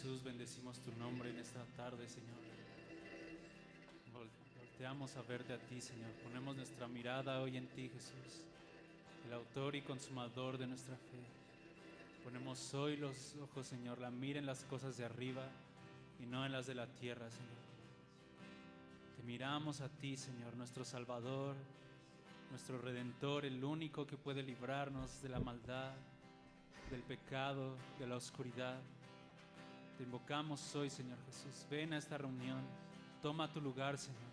Jesús, bendecimos tu nombre en esta tarde, Señor. Volteamos a verte a ti, Señor. Ponemos nuestra mirada hoy en ti, Jesús, el autor y consumador de nuestra fe. Ponemos hoy los ojos, Señor, la mira en las cosas de arriba y no en las de la tierra, Señor. Te miramos a ti, Señor, nuestro Salvador, nuestro Redentor, el único que puede librarnos de la maldad, del pecado, de la oscuridad. Te invocamos hoy, Señor Jesús. Ven a esta reunión, toma tu lugar, Señor.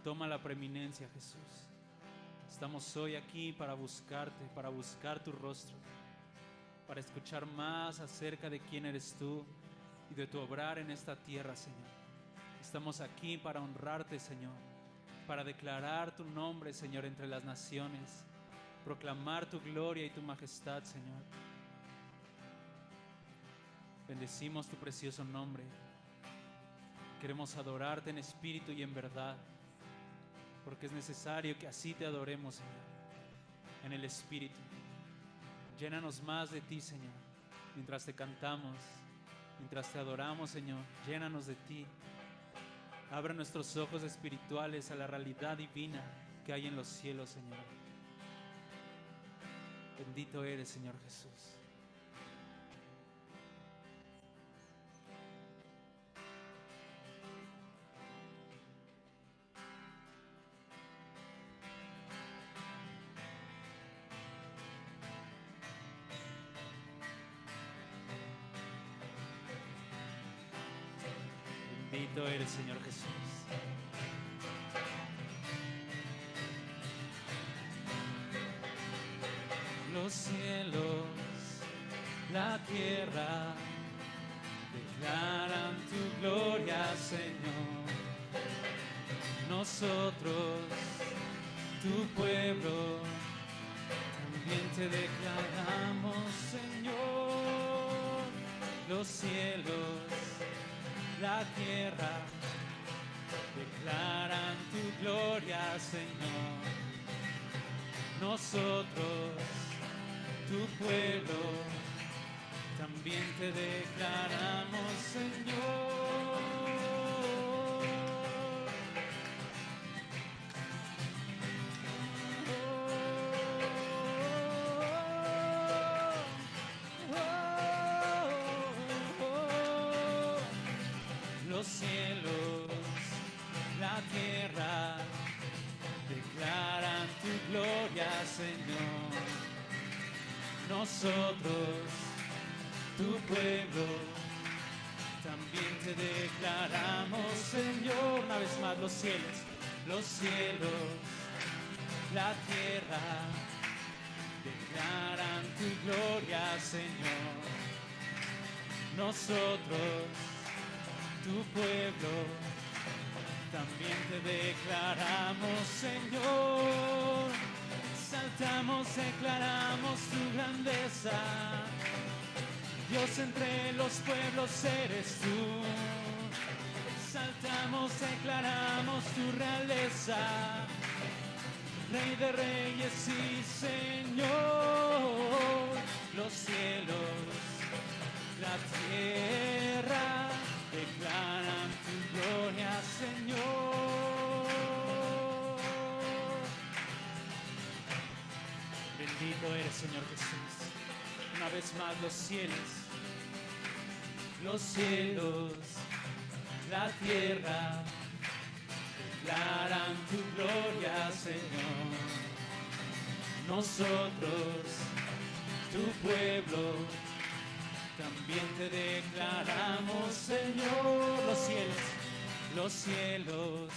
Toma la preeminencia, Jesús. Estamos hoy aquí para buscarte, para buscar tu rostro, para escuchar más acerca de quién eres tú y de tu obrar en esta tierra, Señor. Estamos aquí para honrarte, Señor, para declarar tu nombre, Señor, entre las naciones, proclamar tu gloria y tu majestad, Señor. Bendecimos tu precioso nombre. Queremos adorarte en espíritu y en verdad, porque es necesario que así te adoremos, Señor, en el espíritu. Llénanos más de ti, Señor, mientras te cantamos, mientras te adoramos, Señor. Llénanos de ti. Abre nuestros ojos espirituales a la realidad divina que hay en los cielos, Señor. Bendito eres, Señor Jesús. Bendito eres, Señor Jesús. Los cielos, la tierra, declaran tu gloria, Señor. Nosotros, tu pueblo, también te declaramos, Señor. Los cielos, la tierra, declaran tu gloria, Señor. Nosotros, tu pueblo, también te declaramos, Señor. Los cielos, la tierra, declaran tu gloria, Señor. Nosotros, tu pueblo, también te declaramos, Señor. Una vez más, los cielos, la tierra, declaran tu gloria, Señor. Nosotros, tu pueblo, también te declaramos, Señor. Saltamos, declaramos tu grandeza. Dios entre los pueblos eres tú. Saltamos, declaramos tu realeza. Rey de reyes y Señor. Los cielos, la tierra, declaran tu gloria, Señor. Bendito eres, Señor Jesús. Una vez más, los cielos, la tierra, declaran tu gloria, Señor. Nosotros, tu pueblo, también te declaramos, Señor. Los cielos,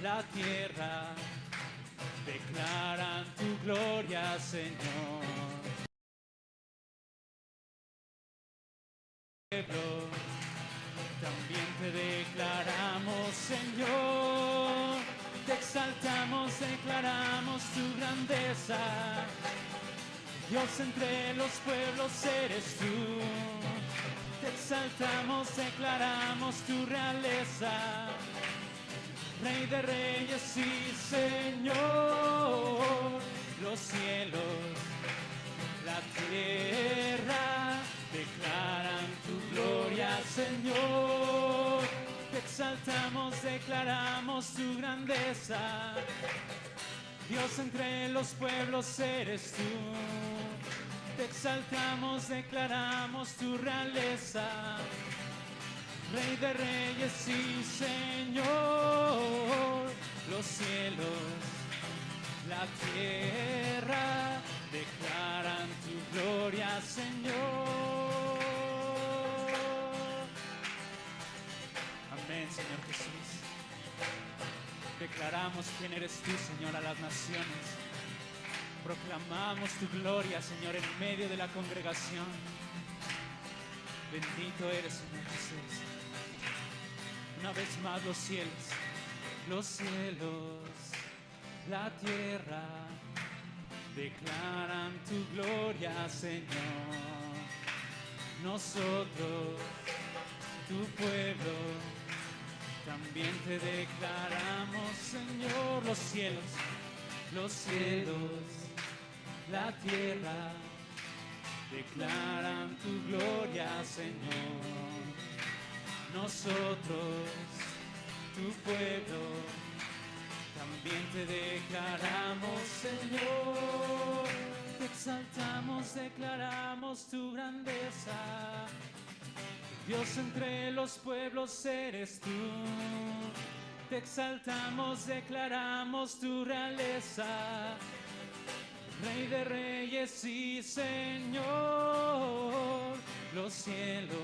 la tierra, declaran tu gloria, Señor. Pueblo, también te declaramos, Señor. Te exaltamos, declaramos tu grandeza. Dios entre los pueblos eres tú. Te exaltamos, declaramos tu realeza. Rey de reyes y Señor. Los cielos, la tierra, declaran tu gloria, Señor. grandeza. Dios entre los pueblos eres tú. Te exaltamos, declaramos tu realeza. Rey de reyes y Señor. Los cielos, la tierra declaran tu gloria, Señor. Amén, Señor Jesús. Declaramos quién eres tú, Señor, a las naciones. Proclamamos tu gloria, Señor, en medio de la congregación. Bendito eres, Señor Jesús. Una vez más los cielos, la tierra declaran tu gloria, Señor. Nosotros, tu pueblo, también te declaramos, Señor. Los cielos, la tierra declaran tu gloria, Señor. Nosotros, tu pueblo, también te declaramos, Señor. Te exaltamos, declaramos tu grandeza. Dios entre los pueblos eres tú. Te exaltamos, declaramos tu realeza. Rey de reyes y Señor. Los cielos,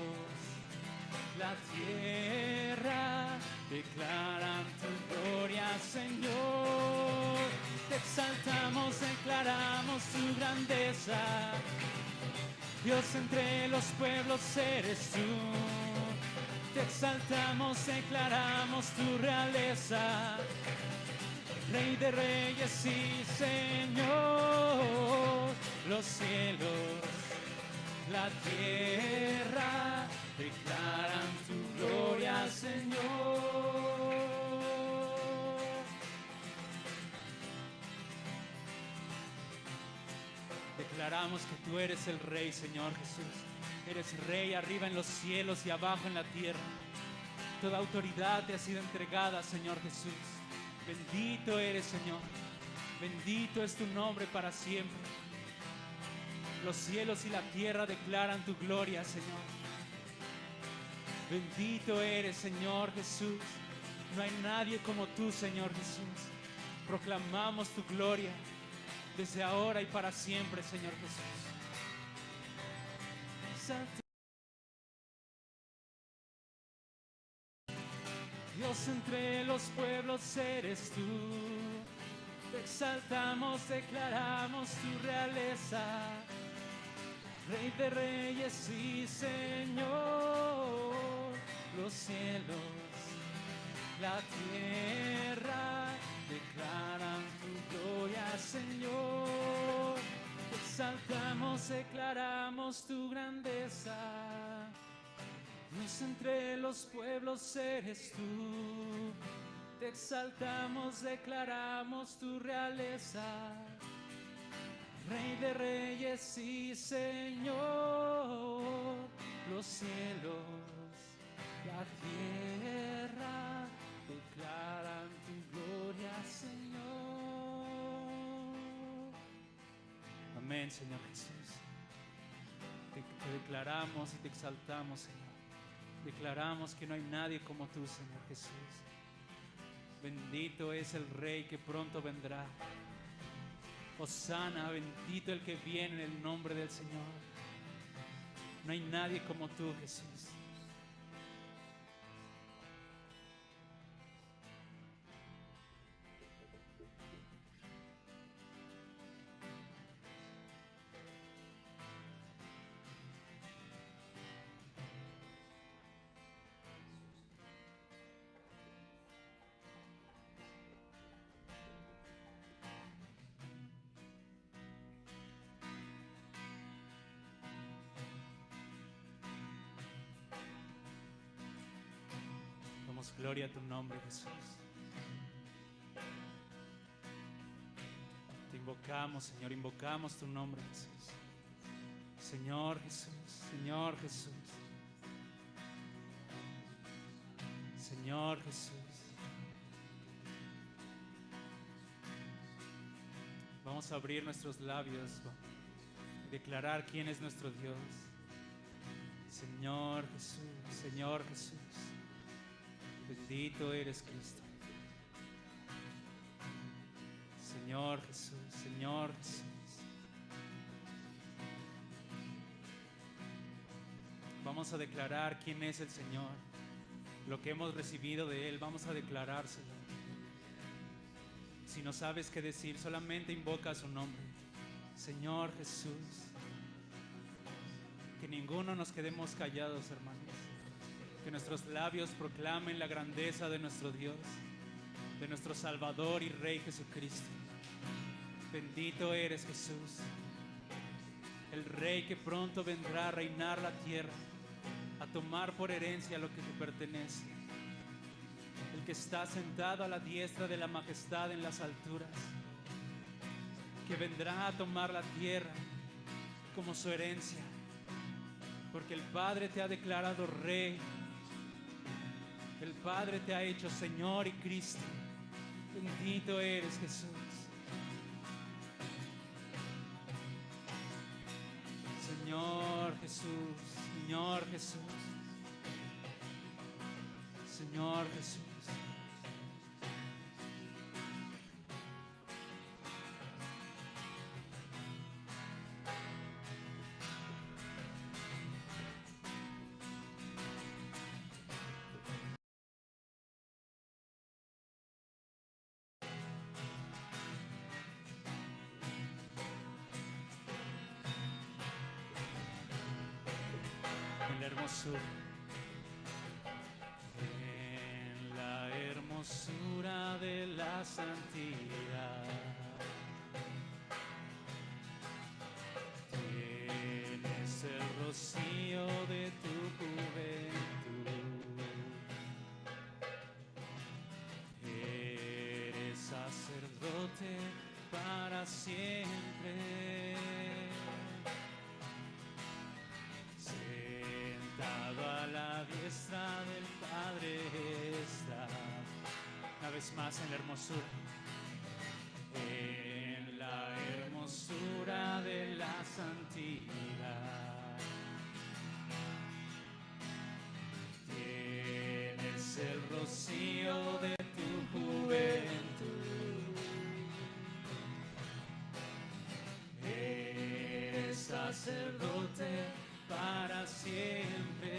la tierra declaran tu gloria, Señor. Te exaltamos, declaramos tu grandeza. Dios entre los pueblos eres tú. Te exaltamos, declaramos tu realeza. Rey de reyes y Señor. Los cielos, la tierra declaran tu gloria, Señor. Declaramos que tú eres el Rey, Señor Jesús. Eres Rey arriba en los cielos y abajo en la tierra. Toda autoridad te ha sido entregada, Señor Jesús. Bendito eres, Señor. Bendito es tu nombre para siempre. Los cielos y la tierra declaran tu gloria, Señor. Bendito eres, Señor Jesús. No hay nadie como tú, Señor Jesús. Proclamamos tu gloria desde ahora y para siempre, Señor Jesús. Dios entre los pueblos eres tú. Te exaltamos, declaramos tu realeza. Rey de reyes y Señor. Los cielos, la tierra declaran tu gloria, Señor. Te exaltamos, declaramos tu grandeza. Dios entre los pueblos eres tú. Te exaltamos, declaramos tu realeza. Rey de reyes y Señor. Los cielos, la tierra declaran tu gloria, Señor. Amén, Señor Jesús. Te declaramos y te exaltamos, Señor. Declaramos que no hay nadie como tú, Señor Jesús. Bendito es el Rey que pronto vendrá. Hosana, bendito el que viene en el nombre del Señor. No hay nadie como tú, Jesús. Gloria a tu nombre, Jesús. Te invocamos, Señor, invocamos tu nombre, Jesús. Señor Jesús, Señor Jesús. Señor Jesús. Vamos a abrir nuestros labios y declarar quién es nuestro Dios. Señor Jesús, Señor Jesús, bendito eres Cristo. Señor Jesús, Señor Jesús. Vamos a declarar quién es el Señor. Lo que hemos recibido de Él, vamos a declarárselo. Si no sabes qué decir, solamente invoca su nombre. Señor Jesús. Que ninguno nos quedemos callados, hermanos. Que nuestros labios proclamen la grandeza de nuestro Dios, de nuestro Salvador y Rey Jesucristo. Bendito eres, Jesús, el Rey que pronto vendrá a reinar la tierra, a tomar por herencia lo que te pertenece. El que está sentado a la diestra de la majestad en las alturas, que vendrá a tomar la tierra como su herencia, porque el Padre te ha declarado Rey, el Padre te ha hecho Señor y Cristo. Bendito eres, Jesús. Señor Jesús, Señor Jesús, Señor Jesús. En la hermosura, en la hermosura de la santidad, tienes el rocío de tu juventud, eres sacerdote para siempre. A la diestra del Padre está. Una vez más, en la hermosura, en la hermosura de la santidad, tienes el rocío de tu juventud, eres sacerdote para siempre,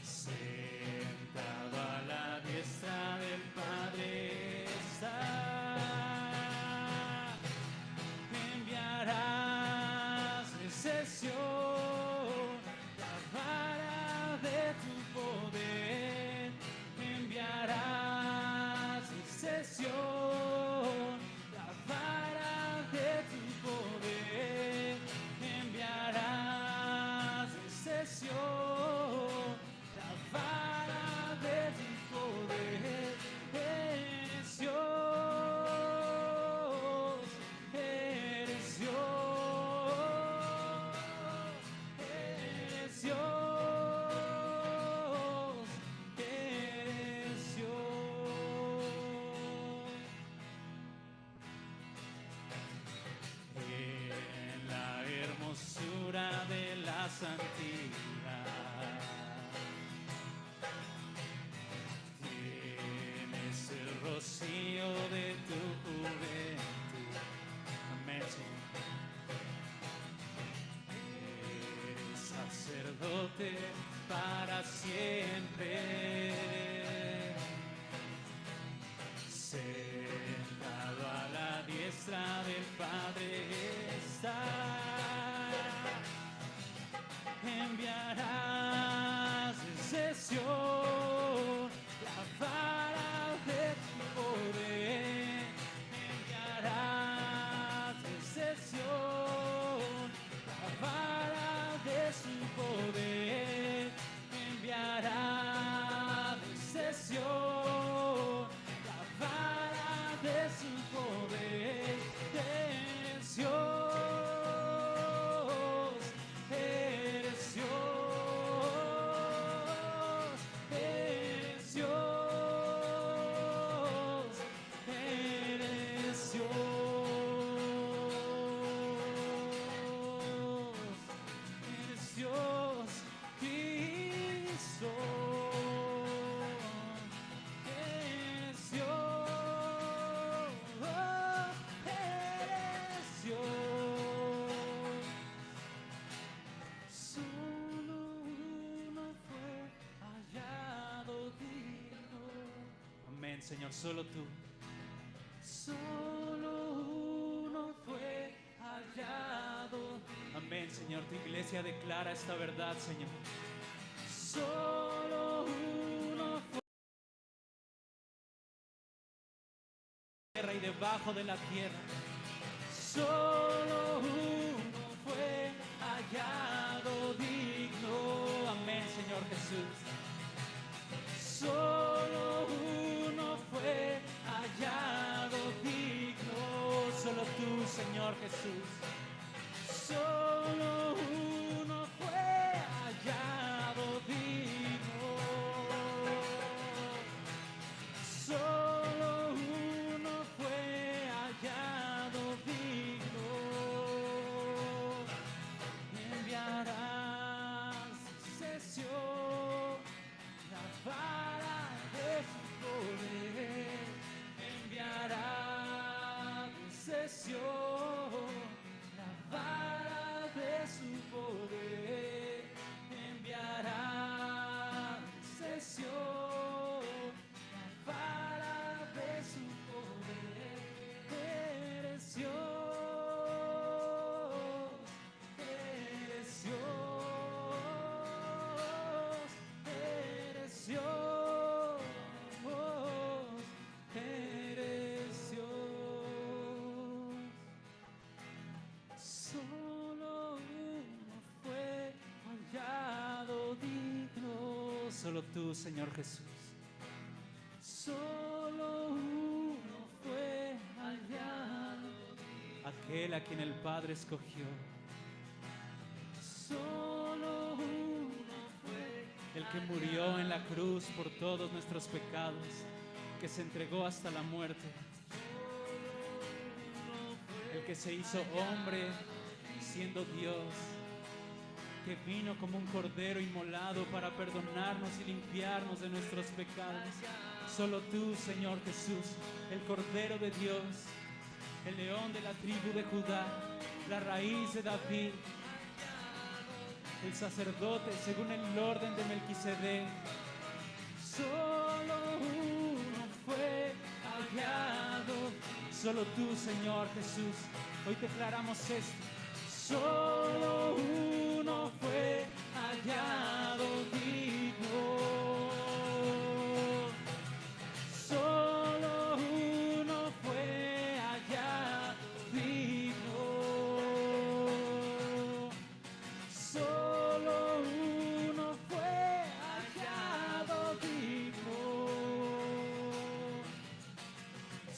sentado a la diestra del Padre está. Enviarás recesión, la vara de tu poder, enviarás recesión, la vara de tu poder, enviarás recesión, la vara de tu poder. Eres Dios, eres Dios, eres Dios, eres Dios. En la hermosura de la santidad, tienes el rocío de tu juventud. Amén, Señor. Eres sacerdote para siempre, sentado a la diestra del Padre está. Enviarás recesión, la vara de tu poder, enviarás recesión, la vara de su poder, enviarás recesión, la vara de su poder. Eres Dios, Amén, Señor, solo tú. Solo uno fue hallado. Amén, Señor, tu iglesia declara esta verdad, Señor. Solo uno fue y debajo de la tierra. Solo uno fue hallado digno. Amén, Señor Jesús. Solo uno fue hallado digno. Solo tú, Señor Jesús. Solo uno fue hallado digno. Solo uno fue hallado digno. Enviarás cesión, la vara de su poder. Enviará cesión, la vara de su poder. Enviará cesión, la vara de su poder. Eres Dios, eres Dios, eres Dios, eres Dios. Solo uno fue hallado digno. Solo tú, Señor Jesús. Solo uno fue hallado, aquel a quien el Padre escogió. Solo uno fue el que murió en la cruz por todos nuestros pecados, que se entregó hasta la muerte, el que se hizo hombre siendo Dios, que vino como un cordero inmolado para perdonarnos y limpiarnos de nuestros pecados. Solo tú, Señor Jesús, el Cordero de Dios, el león de la tribu de Judá, la raíz de David, el sacerdote según el orden de Melquisedec. Solo uno fue hallado, solo tú, Señor Jesús. Hoy declaramos esto. Solo uno fue hallado digno. Solo uno fue hallado digno. Solo uno fue hallado digno.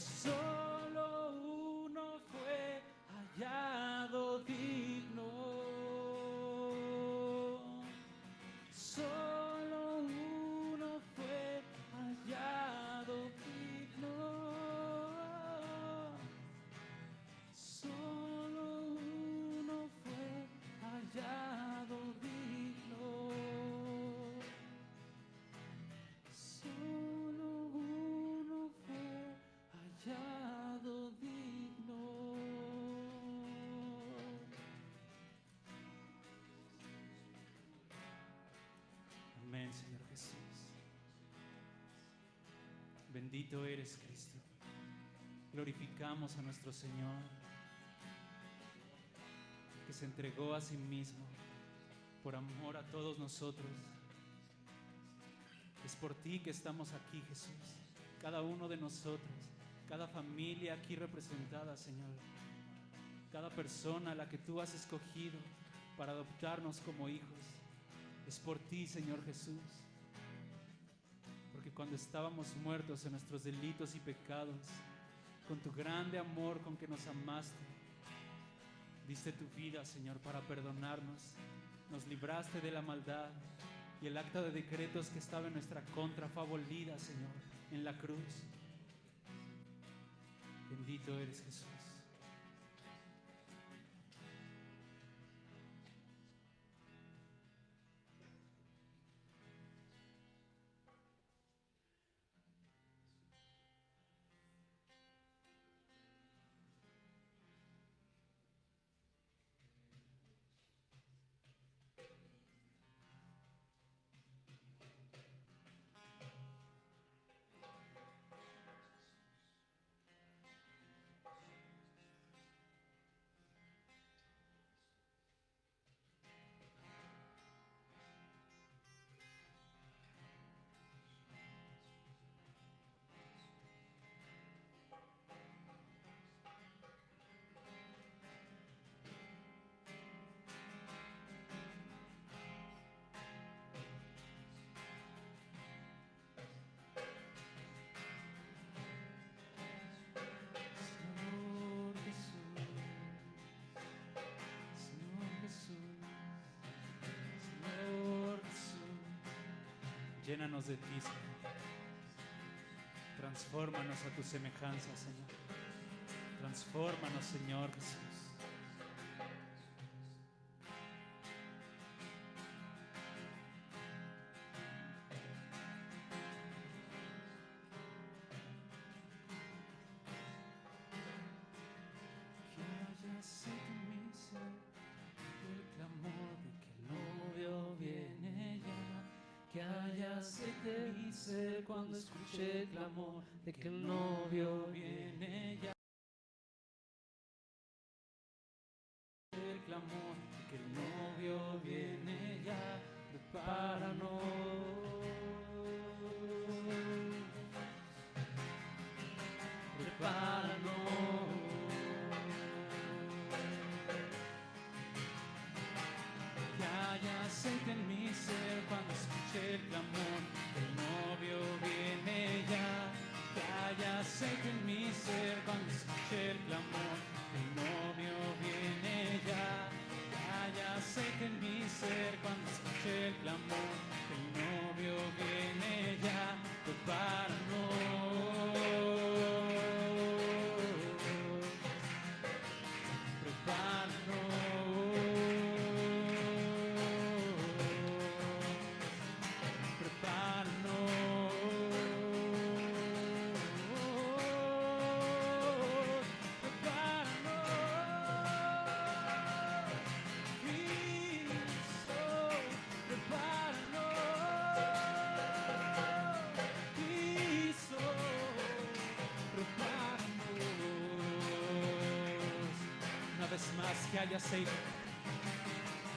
Solo uno fue hallado digno. Solo uno fue hallado digno. Solo uno fue hallado digno. Solo uno fue hallado digno. Amén, Señor Jesús. Bendito eres, Cristo. Glorificamos a nuestro Señor, que se entregó a sí mismo por amor a todos nosotros. Es por ti que estamos aquí, Jesús. Cada uno de nosotros, cada familia aquí representada, Señor. Cada persona a la que tú has escogido para adoptarnos como hijos. Es por ti, Señor Jesús. Porque cuando estábamos muertos en nuestros delitos y pecados, con tu grande amor con que nos amaste, diste tu vida, Señor, para perdonarnos. Nos libraste de la maldad y el acta de decretos que estaba en nuestra contra fue abolida, Señor, en la cruz. Bendito eres, Jesús. Llénanos de ti, Señor. Transfórmanos a tu semejanza, Señor. Transfórmanos, Señor Jesús. Que haya sed en mi ser, el clamor de que el novio viene ya. Que haya sed en mi ser cuando escuche el clamor de que el novio viene ya. El clamor de que el novio viene ya. Prepáranos. Prepáranos. Que haya sed en mi ser cuando escuche el clamor, el novio viene ya. Que haya sed en mi ser cuando escuche el clamor, el novio viene ya. Que haya sed en mi ser cuando escuche el clamor, el novio viene ya. Más que haya aceite,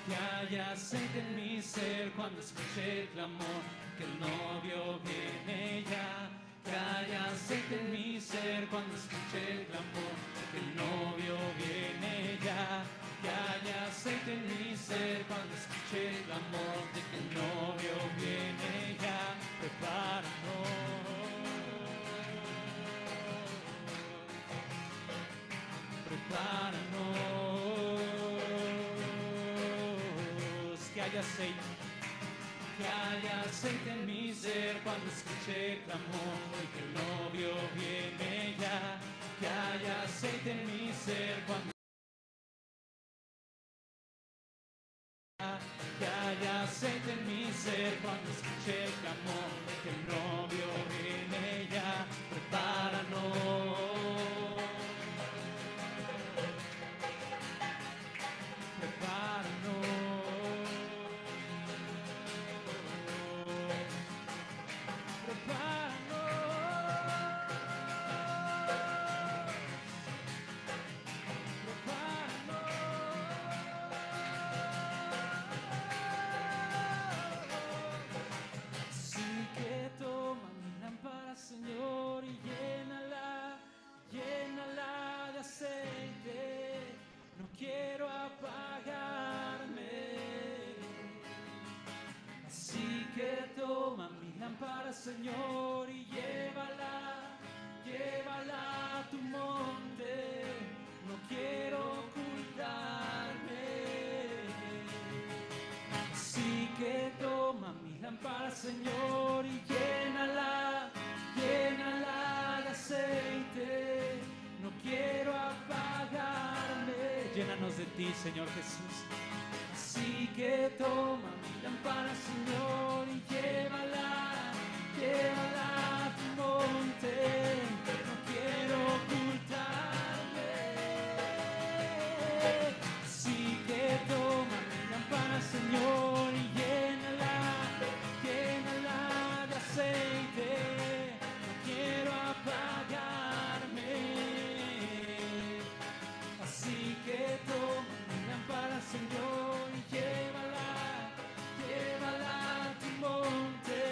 que haya aceite en mi ser cuando escuche el clamor, que el novio viene ya. Que haya aceite en mi ser cuando escuche el clamor, que el novio viene ya. Que haya aceite en mi ser cuando escuche el clamor, de que el novio viene ya. Prepáranos. Que haya aceite en mi ser cuando escuche el clamor y que el novio viene ya. Que haya aceite en mi ser cuando que haya aceite en mi ser cuando escuche el clamor que el novio viene ya. Prepáranos. Señor, y llénala de aceite, no quiero apagarme. Así que toma mi lámpara, Señor, y llévala a tu monte, no quiero ocultarme. Así que toma mi lámpara, Señor, y llénala de aceite, no quiero apagarme. Llénanos de ti, Señor Jesús. Así que toma mi lámpara, Señor, y llévala a tu monte, no quiero ocultarme. Así que toma mi lámpara, Señor, y llénala de aceite. Quiero apagarme, así que toma mi lámpara, Señor, y llévala a tu monte,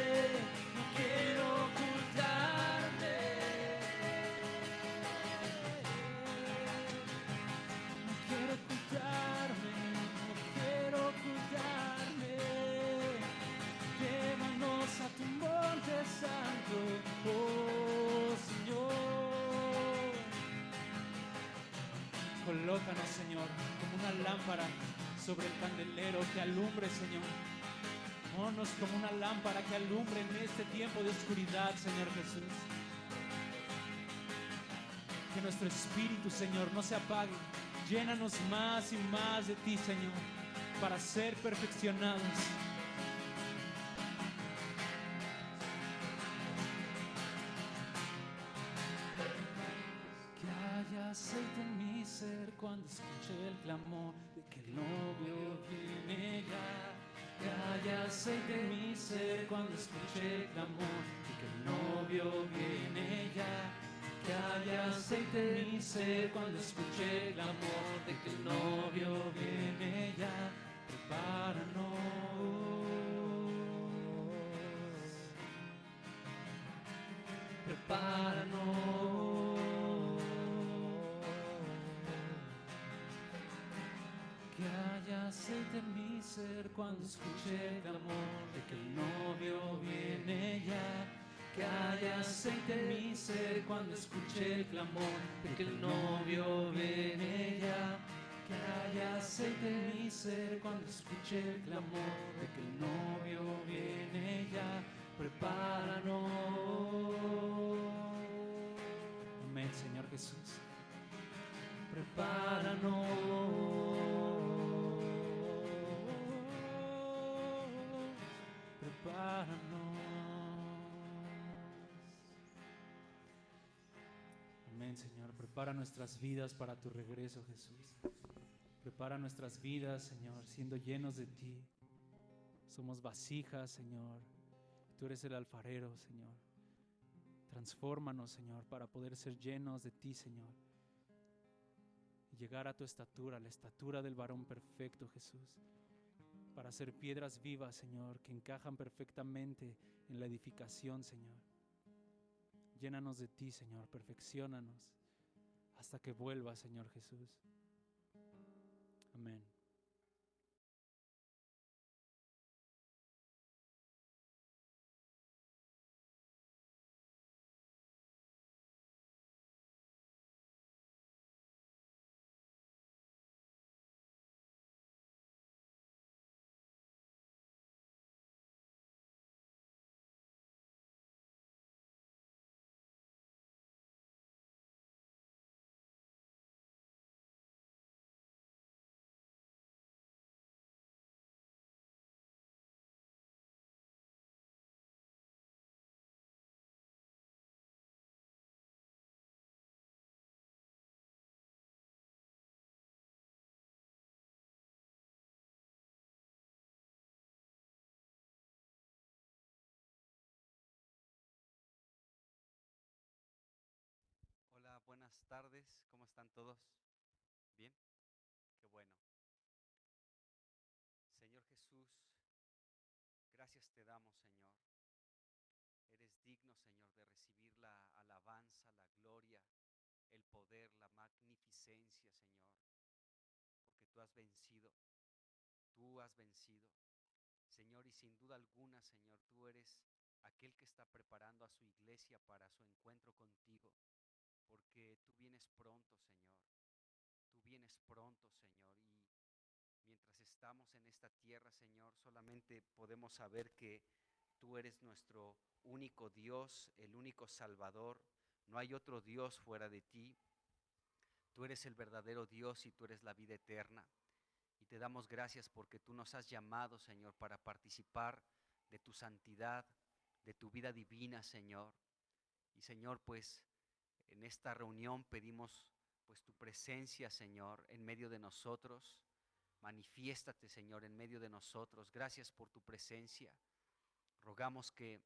no quiero ocultarme, no quiero ocultarme, llévanos a tu monte santo, oh Señor. Colócanos, Señor, como una lámpara sobre el candelero que alumbre, Señor. Ponnos como una lámpara que alumbre en este tiempo de oscuridad, Señor Jesús. Que nuestro espíritu, Señor, no se apague. Llénanos más y más de ti, Señor, para ser perfeccionados. Que haya aceite en mi ser cuando escuche el clamor de que el novio viene ya. Que haya aceite en mi ser cuando escuche el clamor de que el novio viene ya. Que haya aceite en mi ser cuando escuche el clamor de que el novio viene ya. Prepáranos. Prepáranos. Que haya aceite en mi ser cuando escuche el clamor de que el novio viene ya. Que haya aceite en mi ser cuando escuche el clamor de que el novio viene ya. Que haya aceite en mi ser cuando escuche el clamor de que el novio viene ya. Prepáranos. Amén, Señor Jesús. Prepáranos. Prepáranos. Amén, Señor. Prepara nuestras vidas para tu regreso, Jesús. Prepara nuestras vidas, Señor, siendo llenos de ti. Somos vasijas, Señor. Tú eres el alfarero, Señor. Transfórmanos, Señor, para poder ser llenos de ti, Señor. Y llegar a tu estatura, la estatura del varón perfecto, Jesús. Para ser piedras vivas, Señor, que encajan perfectamente en la edificación, Señor. Llénanos de ti, Señor, perfecciónanos hasta que vuelvas, Señor Jesús. Amén. Hola, buenas tardes, ¿cómo están todos? ¿Bien? Qué bueno. Señor Jesús, gracias te damos, Señor. Eres digno, Señor, de recibir la alabanza, la gloria, el poder, la magnificencia, Señor, porque tú has vencido, tú has vencido. Señor, y sin duda alguna, Señor, tú eres aquel que está preparando a su iglesia para su encuentro contigo, porque tú vienes pronto, Señor. Tú vienes pronto, Señor, y mientras estamos en esta tierra, Señor, solamente podemos saber que tú eres nuestro único Dios, el único Salvador. No hay otro Dios fuera de ti. Tú eres el verdadero Dios y tú eres la vida eterna. Y te damos gracias porque tú nos has llamado, Señor, para participar de tu santidad, de tu vida divina, Señor. Y Señor, pues en esta reunión pedimos pues tu presencia, Señor, en medio de nosotros. Manifiéstate, Señor, en medio de nosotros. Gracias por tu presencia. Rogamos que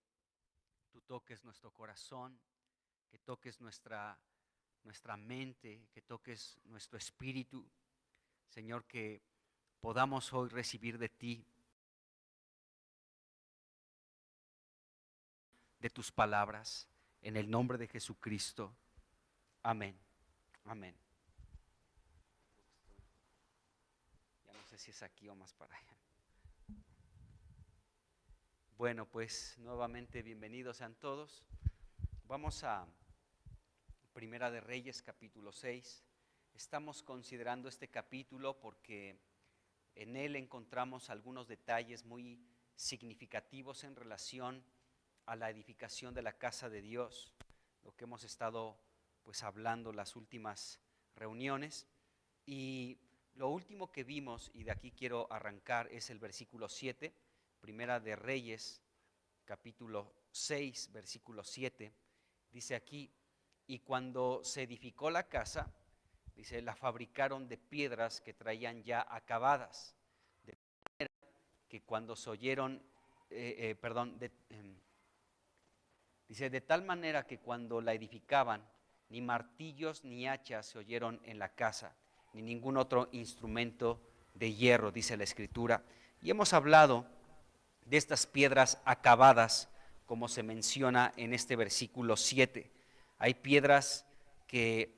tú toques nuestro corazón, que toques nuestra mente, que toques nuestro espíritu. Señor, que podamos hoy recibir de ti, de tus palabras, en el nombre de Jesucristo. Amén. Amén. Ya no sé si es aquí o más para allá. Bueno, pues nuevamente bienvenidos sean todos. Vamos a Primera de Reyes, capítulo 6. Estamos considerando este capítulo porque en él encontramos algunos detalles muy significativos en relación a la edificación de la casa de Dios, lo que hemos estado pues hablando las últimas reuniones. Y lo último que vimos, y de aquí quiero arrancar, es el versículo 7, Primera de Reyes, capítulo 6, versículo 7, dice aquí: y cuando se edificó la casa, dice, la fabricaron de piedras que traían ya acabadas, de manera que cuando se oyeron, dice, de tal manera que cuando la edificaban, ni martillos ni hachas se oyeron en la casa, ni ningún otro instrumento de hierro, dice la Escritura. Y hemos hablado de estas piedras acabadas, como se menciona en este versículo 7. Hay piedras que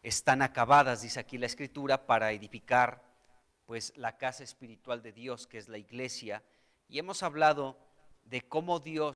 están acabadas, dice aquí la Escritura, para edificar pues la casa espiritual de Dios, que es la iglesia. Y hemos hablado de cómo Dios,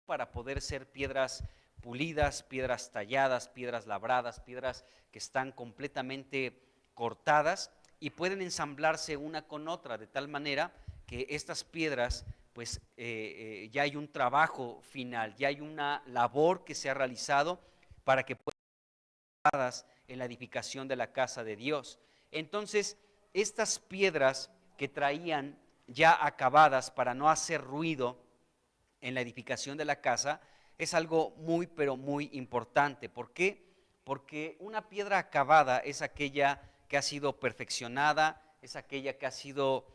para poder ser piedras pulidas, piedras talladas, piedras labradas, piedras que están completamente cortadas y pueden ensamblarse una con otra, de tal manera que estas piedras, pues ya hay un trabajo final, ya hay una labor que se ha realizado para que puedan ser usadas en la edificación de la casa de Dios. Entonces, estas piedras que traían ya acabadas para no hacer ruido en la edificación de la casa, es algo muy, pero muy importante. ¿Por qué? Porque una piedra acabada es aquella que ha sido perfeccionada, es aquella que ha sido,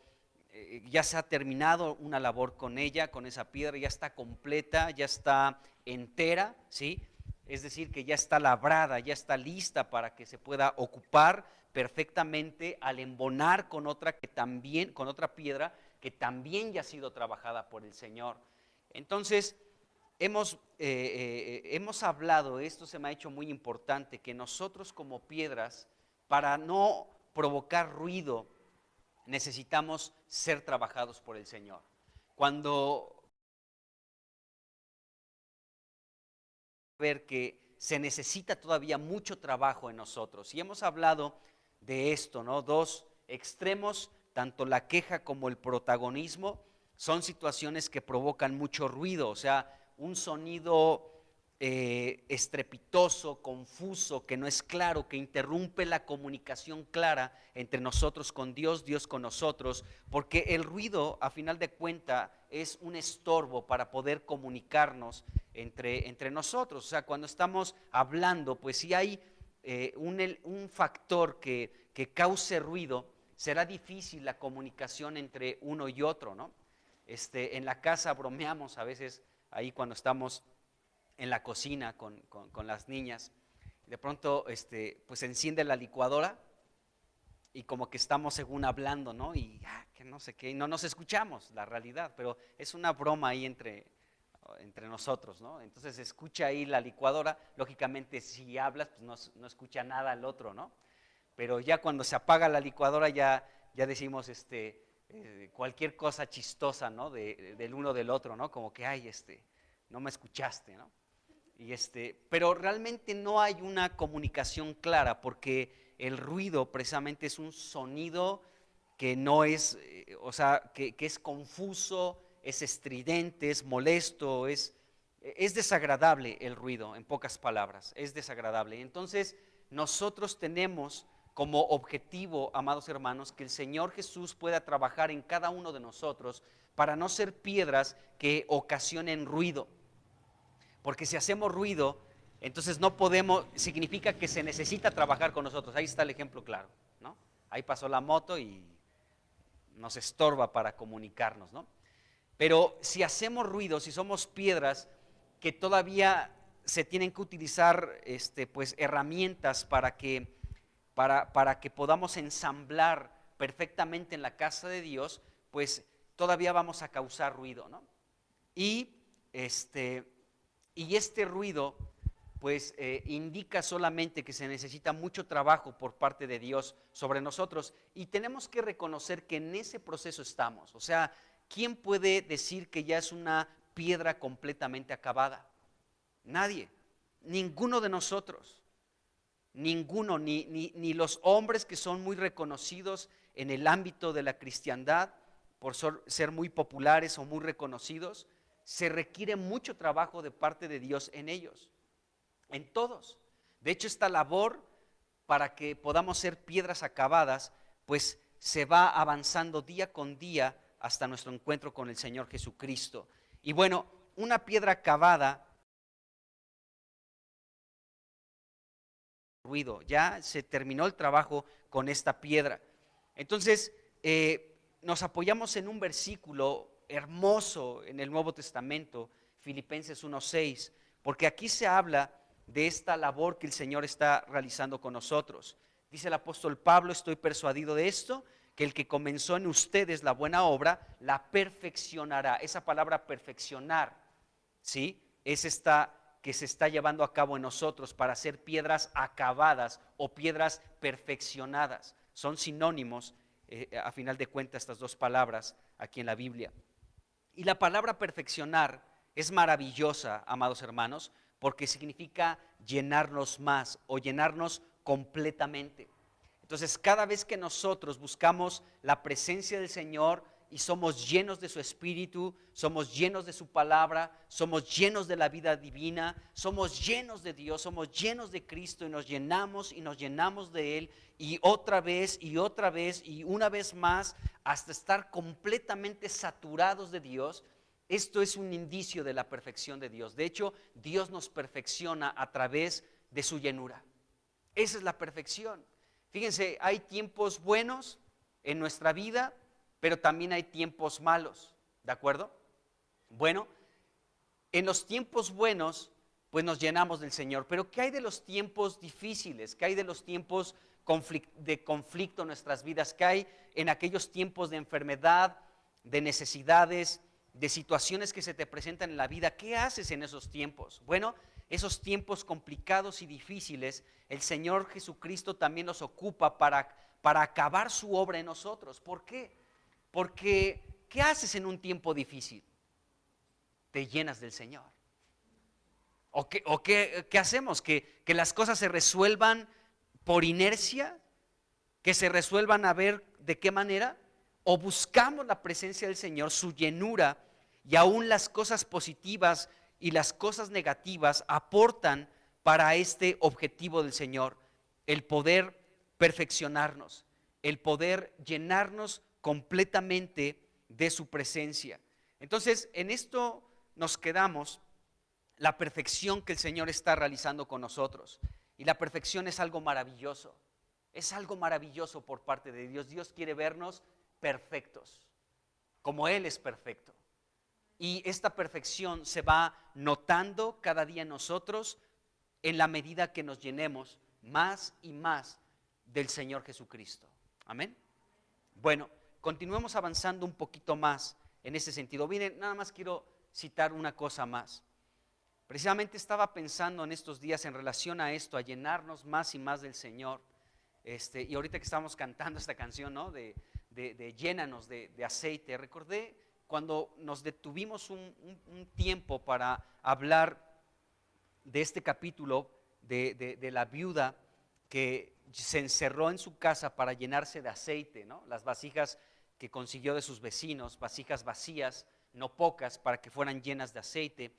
ya se ha terminado una labor con ella, con esa piedra, ya está completa, ya está entera, ¿sí? Es decir, que ya está labrada, ya está lista para que se pueda ocupar perfectamente al embonar con otra que también, con otra piedra que también ya ha sido trabajada por el Señor. Entonces, hemos hablado, esto se me ha hecho muy importante, que nosotros como piedras, para no provocar ruido, necesitamos ser trabajados por el Señor. Cuando ver que se necesita todavía mucho trabajo en nosotros, y hemos hablado de esto, ¿no? Dos extremos, tanto la queja como el protagonismo, son situaciones que provocan mucho ruido, o sea, un sonido estrepitoso, confuso, que no es claro, que interrumpe la comunicación clara entre nosotros con Dios, Dios con nosotros, porque el ruido, a final de cuentas, es un estorbo para poder comunicarnos entre nosotros. O sea, cuando estamos hablando, pues si hay un factor que cause ruido, será difícil la comunicación entre uno y otro, ¿no? En la casa bromeamos a veces ahí cuando estamos en la cocina con las niñas. De pronto, pues se enciende la licuadora y como que estamos según hablando, ¿no? Y que no sé qué, y no nos escuchamos, la realidad, pero es una broma ahí entre nosotros, ¿no? Entonces se escucha ahí la licuadora, lógicamente si hablas, pues no escucha nada al otro, ¿no? Pero ya cuando se apaga la licuadora ya decimos cualquier cosa chistosa, ¿no? Del uno del otro, ¿no? Como que, ay, no me escuchaste, ¿no? Y pero realmente no hay una comunicación clara, porque el ruido precisamente es un sonido que no es, o sea, que es confuso, es estridente, es molesto, es desagradable el ruido, en pocas palabras, es desagradable. Entonces, nosotros tenemos como objetivo, amados hermanos, que el Señor Jesús pueda trabajar en cada uno de nosotros para no ser piedras que ocasionen ruido. Porque si hacemos ruido, entonces no podemos, significa que se necesita trabajar con nosotros. Ahí está el ejemplo claro, ¿no? Ahí pasó la moto y nos estorba para comunicarnos, ¿no? Pero si hacemos ruido, si somos piedras que todavía se tienen que utilizar pues herramientas para que podamos ensamblar perfectamente en la casa de Dios, pues todavía vamos a causar ruido, ¿no? Y este ruido pues indica solamente que se necesita mucho trabajo por parte de Dios sobre nosotros, y tenemos que reconocer que en ese proceso estamos. O sea, ¿quién puede decir que ya es una piedra completamente acabada? Nadie, ninguno de nosotros. ninguno, ni los hombres que son muy reconocidos en el ámbito de la cristiandad, por ser muy populares o muy reconocidos, se requiere mucho trabajo de parte de Dios en ellos, en todos. De hecho, esta labor para que podamos ser piedras acabadas, pues se va avanzando día con día hasta nuestro encuentro con el Señor Jesucristo. Y bueno, una piedra acabada, ruido, ya se terminó el trabajo con esta piedra. Entonces, nos apoyamos en un versículo hermoso en el Nuevo Testamento, Filipenses 1:6, porque aquí se habla de esta labor que el Señor está realizando con nosotros. Dice el apóstol Pablo: estoy persuadido de esto, que el que comenzó en ustedes la buena obra, la perfeccionará. Esa palabra perfeccionar, ¿sí?, es esta que se está llevando a cabo en nosotros para ser piedras acabadas o piedras perfeccionadas. Son sinónimos, a final de cuentas, estas dos palabras aquí en la Biblia. Y la palabra perfeccionar es maravillosa, amados hermanos, porque significa llenarnos más o llenarnos completamente. Entonces, cada vez que nosotros buscamos la presencia del Señor y somos llenos de su Espíritu, somos llenos de su palabra, somos llenos de la vida divina, somos llenos de Dios, somos llenos de Cristo y nos llenamos de Él, y otra vez y otra vez y una vez más hasta estar completamente saturados de Dios. Esto es un indicio de la perfección de Dios. De hecho, Dios nos perfecciona a través de su llenura. Esa es la perfección. Fíjense, hay tiempos buenos en nuestra vida, pero también hay tiempos malos, ¿de acuerdo? Bueno, en los tiempos buenos, pues nos llenamos del Señor, pero ¿qué hay de los tiempos difíciles? ¿Qué hay de los tiempos de conflicto en nuestras vidas? ¿Qué hay en aquellos tiempos de enfermedad, de necesidades, de situaciones que se te presentan en la vida? ¿Qué haces en esos tiempos? Bueno, esos tiempos complicados y difíciles, el Señor Jesucristo también nos ocupa para acabar su obra en nosotros. ¿Por qué? Porque, ¿qué haces en un tiempo difícil? Te llenas del Señor. ¿O qué hacemos? ¿Que las cosas se resuelvan por inercia? ¿Que se resuelvan a ver de qué manera? ¿O buscamos la presencia del Señor, su llenura, y aún las cosas positivas y las cosas negativas aportan para este objetivo del Señor, el poder perfeccionarnos, el poder llenarnos completamente de su presencia? Entonces, en esto nos quedamos, la perfección que el Señor está realizando con nosotros. Y la perfección es algo maravilloso. Es algo maravilloso por parte de Dios. Dios quiere vernos perfectos, como Él es perfecto. Y esta perfección se va notando cada día en nosotros en la medida que nos llenemos más y más del Señor Jesucristo. Amén. Bueno, continuemos avanzando un poquito más en ese sentido. Miren, nada más quiero citar una cosa más. Precisamente estaba pensando en estos días en relación a esto, a llenarnos más y más del Señor. Y ahorita que estábamos cantando esta canción, ¿no?, de llénanos de aceite, recordé cuando nos detuvimos un tiempo para hablar de este capítulo de la viuda que se encerró en su casa para llenarse de aceite, ¿no? Las vasijas que consiguió de sus vecinos, vasijas vacías, no pocas, para que fueran llenas de aceite.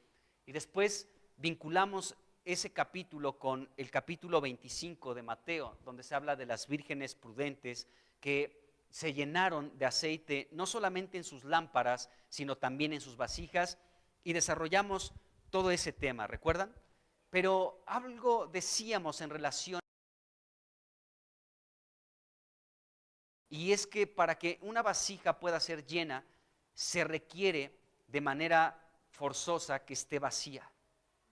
Y después vinculamos ese capítulo con el capítulo 25 de Mateo, donde se habla de las vírgenes prudentes que se llenaron de aceite, no solamente en sus lámparas, sino también en sus vasijas, y desarrollamos todo ese tema, ¿recuerdan? Pero algo decíamos en relación, y es que para que una vasija pueda ser llena, se requiere de manera forzosa que esté vacía.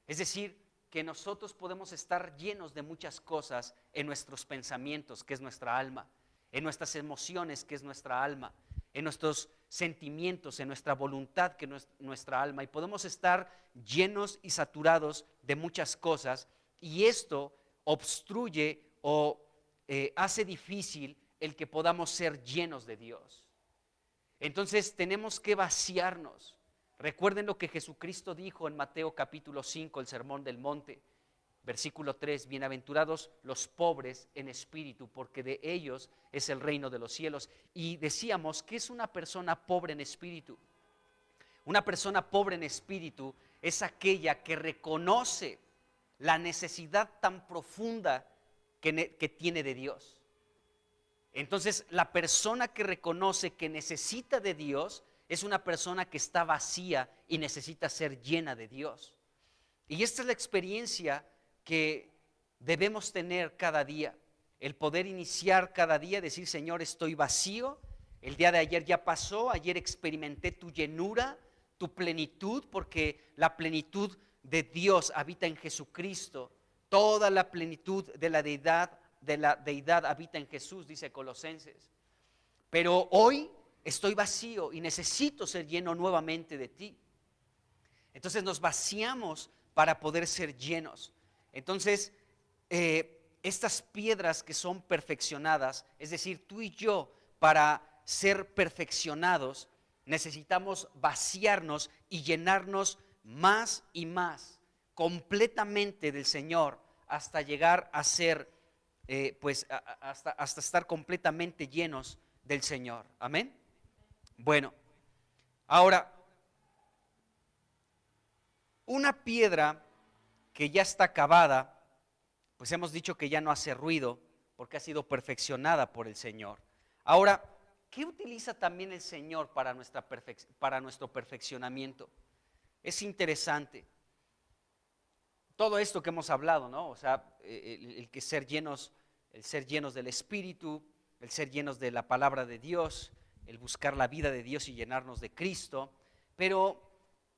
Es decir, que nosotros podemos estar llenos de muchas cosas en nuestros pensamientos, que es nuestra alma, en nuestras emociones, que es nuestra alma, en nuestros sentimientos, en nuestra voluntad, que es nuestra alma, y podemos estar llenos y saturados de muchas cosas, y esto obstruye o hace difícil el que podamos ser llenos de Dios. Entonces tenemos que vaciarnos. Recuerden lo que Jesucristo dijo en Mateo capítulo 5, el Sermón del Monte. Versículo 3, bienaventurados los pobres en espíritu, porque de ellos es el reino de los cielos. Y decíamos, ¿qué es una persona pobre en espíritu? Una persona pobre en espíritu es aquella que reconoce la necesidad tan profunda que tiene de Dios. Entonces, la persona que reconoce que necesita de Dios es una persona que está vacía y necesita ser llena de Dios. Y esta es la experiencia que debemos tener cada día, el poder iniciar cada día, decir, Señor, estoy vacío, el día de ayer ya pasó, ayer experimenté tu llenura, tu plenitud, porque la plenitud de Dios habita en Jesucristo, toda la plenitud de la deidad habita en Jesús, dice Colosenses. Pero hoy estoy vacío y necesito ser lleno nuevamente de ti. Entonces nos vaciamos para poder ser llenos. Entonces, estas piedras que son perfeccionadas, es decir, tú y yo, para ser perfeccionados, necesitamos vaciarnos y llenarnos más y más completamente del Señor hasta llegar a ser, hasta estar completamente llenos del Señor. Amén. Bueno, ahora, una piedra que ya está acabada, pues hemos dicho que ya no hace ruido porque ha sido perfeccionada por el Señor. Ahora, ¿qué utiliza también el Señor para nuestro perfeccionamiento? Es interesante. Todo esto que hemos hablado, ¿no? O sea, el ser llenos del Espíritu, el ser llenos de la palabra de Dios, el buscar la vida de Dios y llenarnos de Cristo. Pero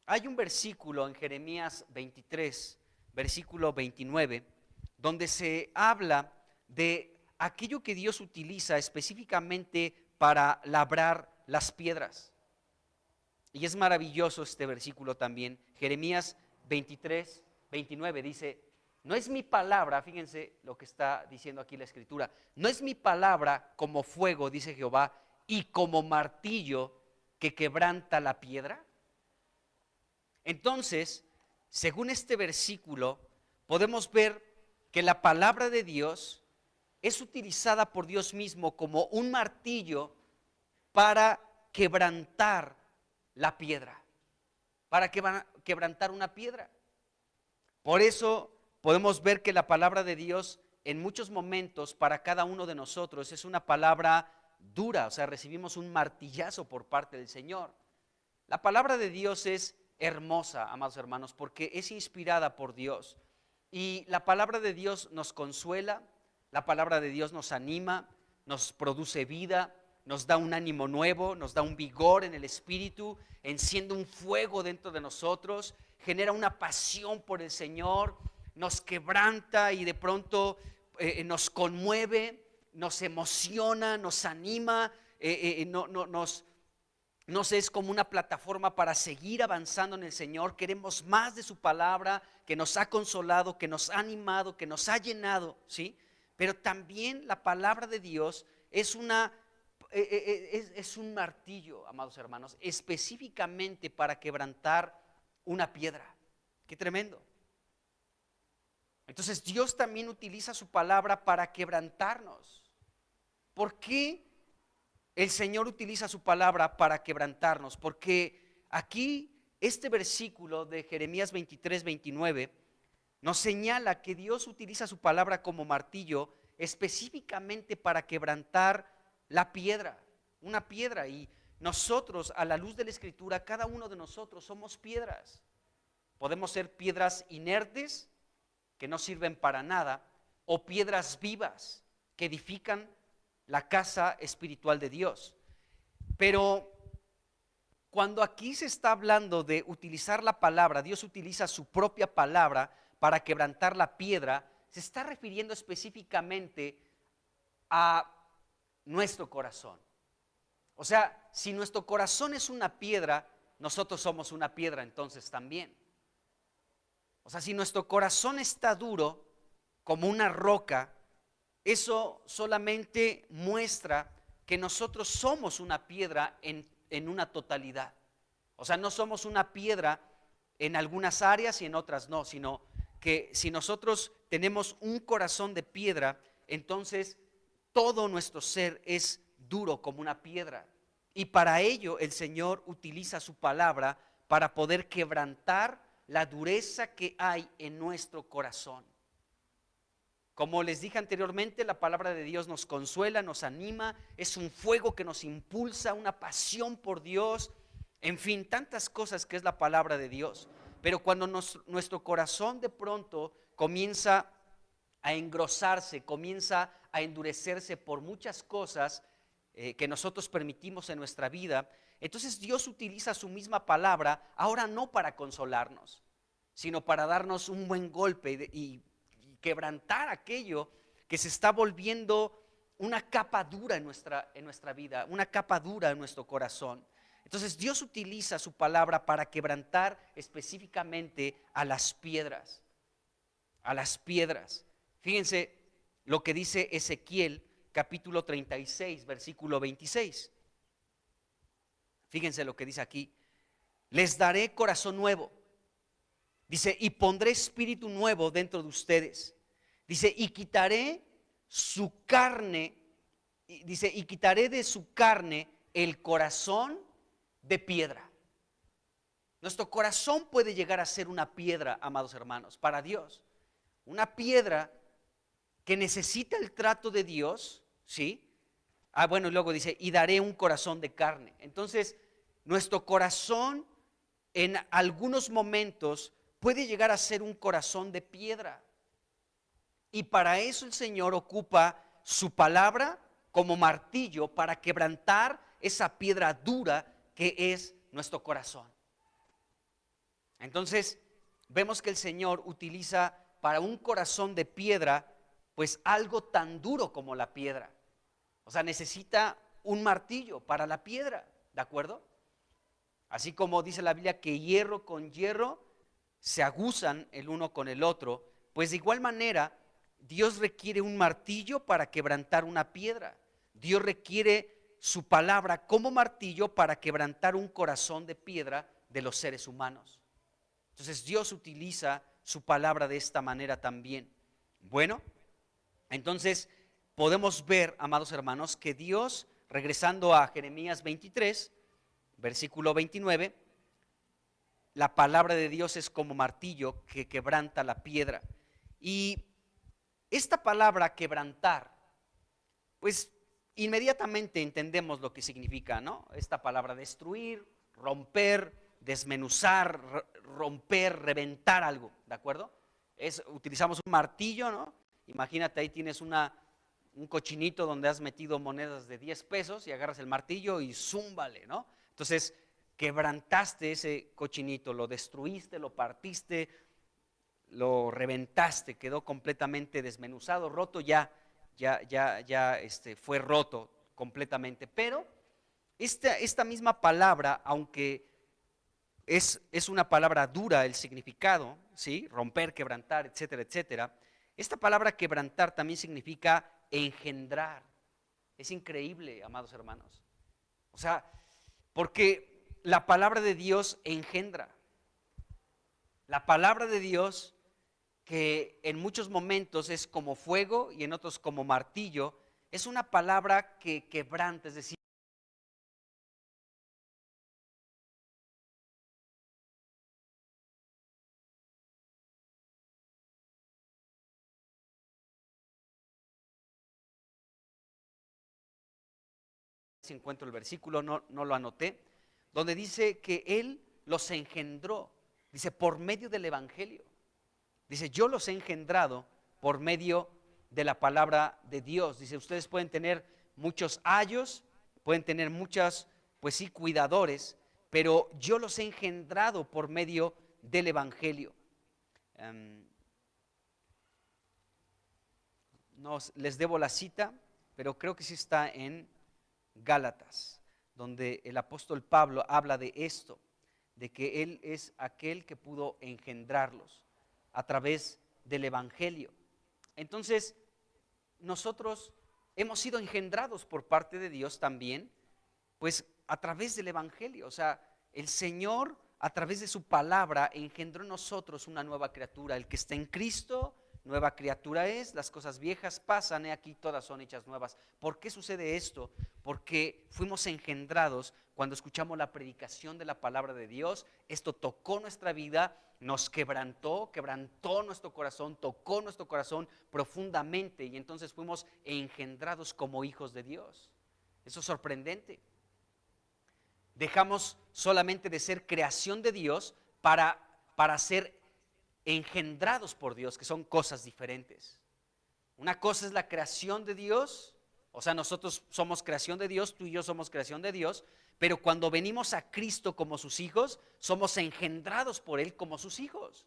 hay un versículo en Jeremías 23, versículo 29, donde se habla de aquello que Dios utiliza específicamente para labrar las piedras. Y es maravilloso este versículo también. Jeremías 23, 29 dice, no es mi palabra, fíjense lo que está diciendo aquí la Escritura, no es mi palabra como fuego, dice Jehová, y como martillo que quebranta la piedra. Entonces, según este versículo, podemos ver que la palabra de Dios es utilizada por Dios mismo como un martillo para quebrantar la piedra, para quebrantar una piedra. Por eso podemos ver que la palabra de Dios en muchos momentos para cada uno de nosotros es una palabra dura, o sea, recibimos un martillazo por parte del Señor. La palabra de Dios es hermosa, amados hermanos, porque es inspirada por Dios. Y la palabra de Dios nos consuela, la palabra de Dios nos anima, nos produce vida, nos da un ánimo nuevo, nos da un vigor en el espíritu, enciende un fuego dentro de nosotros, genera una pasión por el Señor, nos quebranta y de pronto nos conmueve, nos emociona, nos anima, nos es como una plataforma para seguir avanzando en el Señor. Queremos más de su palabra que nos ha consolado, que nos ha animado, que nos ha llenado, ¿sí? Pero también la palabra de Dios es un martillo, amados hermanos, específicamente para quebrantar una piedra. Qué tremendo. Entonces Dios también utiliza su palabra para quebrantarnos. ¿Por qué el Señor utiliza su palabra para quebrantarnos? Porque aquí este versículo de Jeremías 23, 29 nos señala que Dios utiliza su palabra como martillo específicamente para quebrantar la piedra, una piedra. Y nosotros, a la luz de la Escritura, cada uno de nosotros somos piedras. Podemos ser piedras inertes que no sirven para nada, o piedras vivas que edifican la casa espiritual de Dios. Pero cuando aquí se está hablando de utilizar la palabra, Dios utiliza su propia palabra para quebrantar la piedra, se está refiriendo específicamente a nuestro corazón. O sea, si nuestro corazón es una piedra, nosotros somos una piedra entonces también. O sea, si nuestro corazón está duro como una roca, eso solamente muestra que nosotros somos una piedra en una totalidad. O sea, no somos una piedra en algunas áreas y en otras no, sino que si nosotros tenemos un corazón de piedra, entonces todo nuestro ser es duro como una piedra. Y para ello el Señor utiliza su palabra para poder quebrantar la dureza que hay en nuestro corazón. Como les dije anteriormente, la palabra de Dios nos consuela, nos anima, es un fuego que nos impulsa, una pasión por Dios, en fin, tantas cosas que es la palabra de Dios. Pero cuando nuestro corazón de pronto comienza a engrosarse, comienza a endurecerse por muchas cosas que nosotros permitimos en nuestra vida, entonces Dios utiliza su misma palabra, ahora no para consolarnos, sino para darnos un buen golpe y quebrantar aquello que se está volviendo una capa dura en nuestra vida, una capa dura en nuestro corazón. Entonces Dios utiliza su palabra para quebrantar específicamente a las piedras, a las piedras. Fíjense lo que dice Ezequiel capítulo 36, versículo 26. Fíjense lo que dice aquí: les daré corazón nuevo, dice, y pondré espíritu nuevo dentro de ustedes. Dice, y quitaré su carne, dice, y quitaré de su carne el corazón de piedra. Nuestro corazón puede llegar a ser una piedra, amados hermanos, para Dios. Una piedra que necesita el trato de Dios, ¿sí? Bueno, y luego dice, y daré un corazón de carne. Entonces, nuestro corazón en algunos momentos puede llegar a ser un corazón de piedra. Y para eso el Señor ocupa su palabra como martillo para quebrantar esa piedra dura que es nuestro corazón. Entonces, vemos que el Señor utiliza para un corazón de piedra, pues algo tan duro como la piedra. O sea, necesita un martillo para la piedra, ¿de acuerdo? Así como dice la Biblia que hierro con hierro se aguzan el uno con el otro, pues de igual manera Dios requiere un martillo para quebrantar una piedra. Dios requiere su palabra como martillo para quebrantar un corazón de piedra de los seres humanos. Entonces Dios utiliza su palabra de esta manera también. Bueno, entonces podemos ver, amados hermanos, que Dios, regresando a Jeremías 23, versículo 29, la palabra de Dios es como martillo que quebranta la piedra. Y esta palabra quebrantar, pues inmediatamente entendemos lo que significa, ¿no? Esta palabra destruir, romper, desmenuzar, romper, reventar algo, ¿de acuerdo? Utilizamos un martillo, ¿no? Imagínate, ahí tienes un cochinito donde has metido monedas de 10 pesos y agarras el martillo y zúmbale, ¿no? Entonces, quebrantaste ese cochinito, lo destruiste, lo partiste, lo reventaste, quedó completamente desmenuzado, roto, ya fue roto completamente. Pero esta misma palabra, aunque es una palabra dura el significado, ¿sí? Romper, quebrantar, etcétera, etcétera. Esta palabra quebrantar también significa engendrar. Es increíble, amados hermanos. O sea, porque la palabra de Dios engendra. La palabra de Dios, que en muchos momentos es como fuego y en otros como martillo, es una palabra que quebranta, es decir, si encuentro el versículo, no lo anoté, donde dice que Él los engendró, dice, por medio del Evangelio. Dice, yo los he engendrado por medio de la palabra de Dios. Dice, ustedes pueden tener muchos ayos, pueden tener muchas, pues sí, cuidadores, pero yo los he engendrado por medio del Evangelio. No les debo la cita, pero creo que sí está en Gálatas, donde el apóstol Pablo habla de esto, de que Él es aquel que pudo engendrarlos a través del Evangelio. Entonces, nosotros hemos sido engendrados por parte de Dios también, pues a través del Evangelio. O sea, el Señor a través de su palabra, engendró en nosotros una nueva criatura. El que está en Cristo, nueva criatura es, las cosas viejas pasan, he aquí todas son hechas nuevas. ¿Por qué sucede esto? Porque fuimos engendrados cuando escuchamos la predicación de la palabra de Dios. Esto tocó nuestra vida, nos quebrantó nuestro corazón, tocó nuestro corazón profundamente, y entonces fuimos engendrados como hijos de Dios. Eso es sorprendente. Dejamos solamente de ser creación de Dios para ser engendrados por Dios, que son cosas diferentes. Una cosa es la creación de Dios, o sea, nosotros somos creación de Dios, tú y yo somos creación de Dios, pero cuando venimos a Cristo como sus hijos, somos engendrados por Él como sus hijos.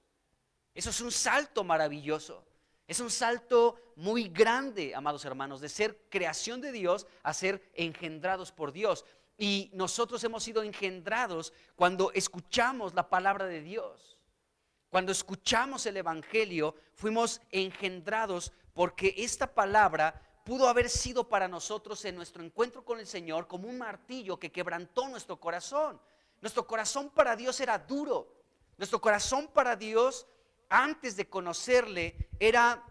Eso es un salto maravilloso. Es un salto muy grande, amados hermanos, de ser creación de Dios a ser engendrados por Dios. Y nosotros hemos sido engendrados cuando escuchamos la palabra de Dios. Cuando escuchamos el evangelio, fuimos engendrados porque esta palabra pudo haber sido para nosotros en nuestro encuentro con el Señor como un martillo que quebrantó nuestro corazón. Nuestro corazón para Dios era duro. Nuestro corazón para Dios, antes de conocerle, era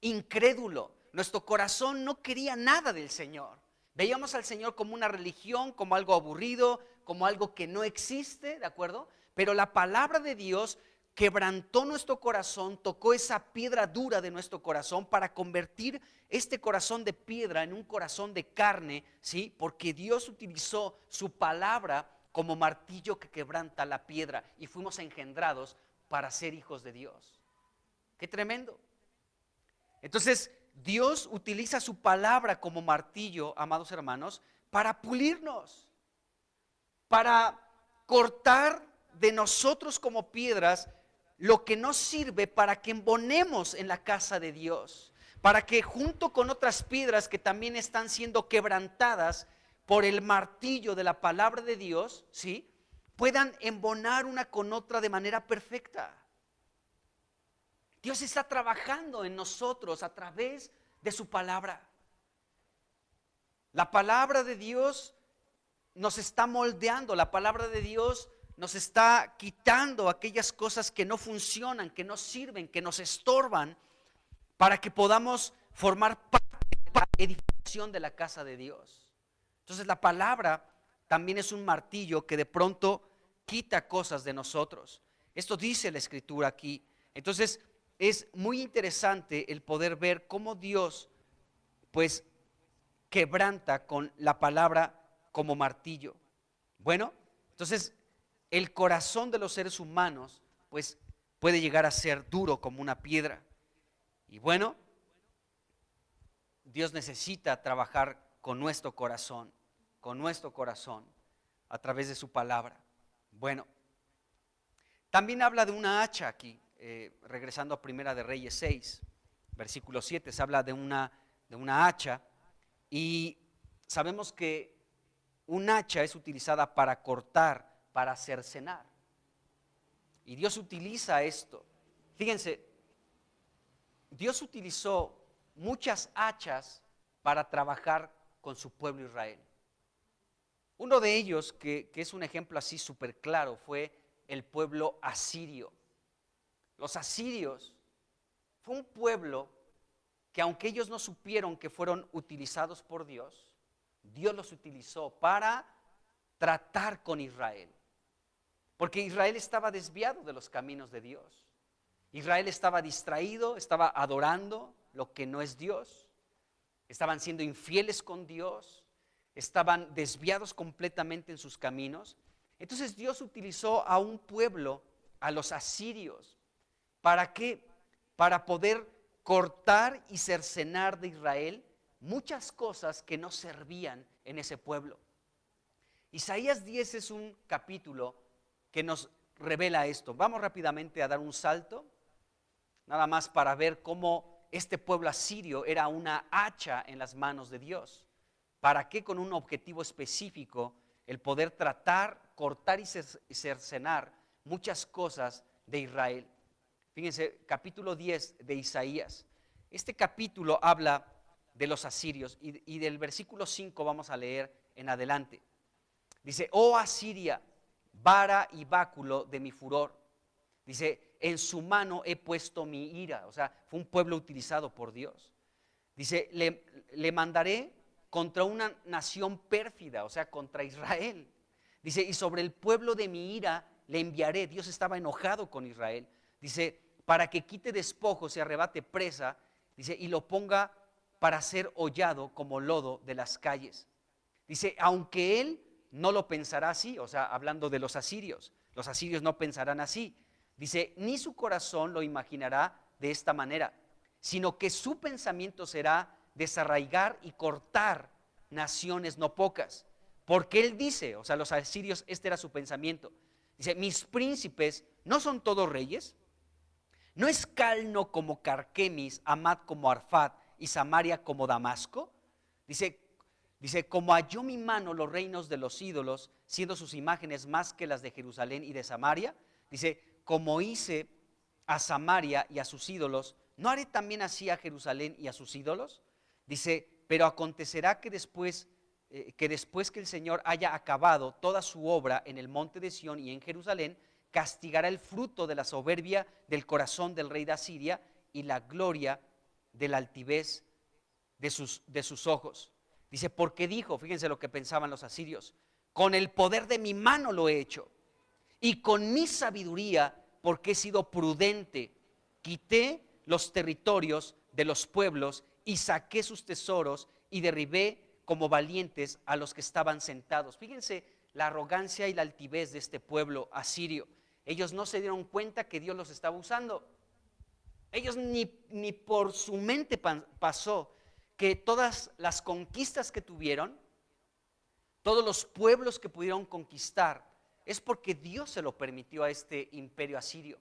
incrédulo. Nuestro corazón no quería nada del Señor. Veíamos al Señor como una religión, como algo aburrido, como algo que no existe, ¿de acuerdo? Pero la palabra de Dios quebrantó nuestro corazón, tocó esa piedra dura de nuestro corazón para convertir este corazón de piedra en un corazón de carne, ¿sí? Porque Dios utilizó su palabra como martillo que quebranta la piedra y fuimos engendrados para ser hijos de Dios. ¡Qué tremendo! Entonces, Dios utiliza su palabra como martillo, amados hermanos, para pulirnos, para cortar de nosotros como piedras lo que nos sirve para que embonemos en la casa de Dios, para que junto con otras piedras que también están siendo quebrantadas por el martillo de la palabra de Dios, ¿sí?, puedan embonar una con otra de manera perfecta. Dios está trabajando en nosotros a través de su palabra. La palabra de Dios nos está moldeando, la palabra de Dios nos está quitando aquellas cosas que no funcionan, que no sirven, que nos estorban, para que podamos formar parte de la edificación de la casa de Dios. Entonces la palabra también es un martillo que de pronto quita cosas de nosotros. Esto dice la Escritura aquí. Entonces es muy interesante el poder ver cómo Dios pues quebranta con la palabra como martillo. Bueno, entonces el corazón de los seres humanos pues puede llegar a ser duro como una piedra. Y bueno, Dios necesita trabajar con nuestro corazón a través de su palabra. Bueno, también habla de una hacha aquí. Regresando a Primera de Reyes 6, versículo 7, se habla de una hacha, y sabemos que un hacha es utilizada para cortar, para cercenar, y Dios utiliza esto. Fíjense, Dios utilizó muchas hachas para trabajar con su pueblo Israel. Uno de ellos, que es un ejemplo así súper claro, fue el pueblo asirio. Los asirios fue un pueblo que, aunque ellos no supieron que fueron utilizados por Dios, Dios los utilizó para tratar con Israel. Porque Israel estaba desviado de los caminos de Dios. Israel estaba distraído, estaba adorando lo que no es Dios. Estaban siendo infieles con Dios, estaban desviados completamente en sus caminos. Entonces Dios utilizó a un pueblo, a los asirios. ¿Para qué? Para poder cortar y cercenar de Israel muchas cosas que no servían en ese pueblo. Isaías 10 es un capítulo que nos revela esto. Vamos rápidamente a dar un salto, nada más para ver cómo este pueblo asirio era una hacha en las manos de Dios. ¿Para qué? Con un objetivo específico, el poder tratar, cortar y cercenar muchas cosas de Israel. Fíjense, capítulo 10 de Isaías. Este capítulo habla de los asirios y del versículo 5 vamos a leer en adelante. Dice: oh Asiria, vara y báculo de mi furor. Dice, en su mano he puesto mi ira. O sea, fue un pueblo utilizado por Dios. Dice, le mandaré contra una nación pérfida, o sea, contra Israel. Dice, y sobre el pueblo de mi ira le enviaré. Dios estaba enojado con Israel. Dice, para que quite despojos y arrebate presa. Dice, y lo ponga para ser hollado como lodo de las calles. Dice, aunque él no lo pensará así, o sea, hablando de los asirios no pensarán así. Dice, ni su corazón lo imaginará de esta manera, sino que su pensamiento será desarraigar y cortar naciones no pocas. Porque él dice, o sea, los asirios, este era su pensamiento. Dice, mis príncipes no son todos reyes. ¿No es Calno como Carquemis, Amad como Arfad y Samaria como Damasco? Dice, como halló mi mano los reinos de los ídolos, siendo sus imágenes más que las de Jerusalén y de Samaria. Dice, como hice a Samaria y a sus ídolos, ¿no haré también así a Jerusalén y a sus ídolos? Dice, pero acontecerá que después que el Señor haya acabado toda su obra en el monte de Sión y en Jerusalén, castigará el fruto de la soberbia del corazón del rey de Asiria y la gloria de la altivez de sus ojos. Dice, porque dijo, fíjense lo que pensaban los asirios, con el poder de mi mano lo he hecho, y con mi sabiduría, porque he sido prudente, quité los territorios de los pueblos y saqué sus tesoros y derribé como valientes a los que estaban sentados. Fíjense la arrogancia y la altivez de este pueblo asirio. Ellos no se dieron cuenta que Dios los estaba usando. Ellos ni por su mente pasó que todas las conquistas que tuvieron, todos los pueblos que pudieron conquistar, es porque Dios se lo permitió a este imperio asirio.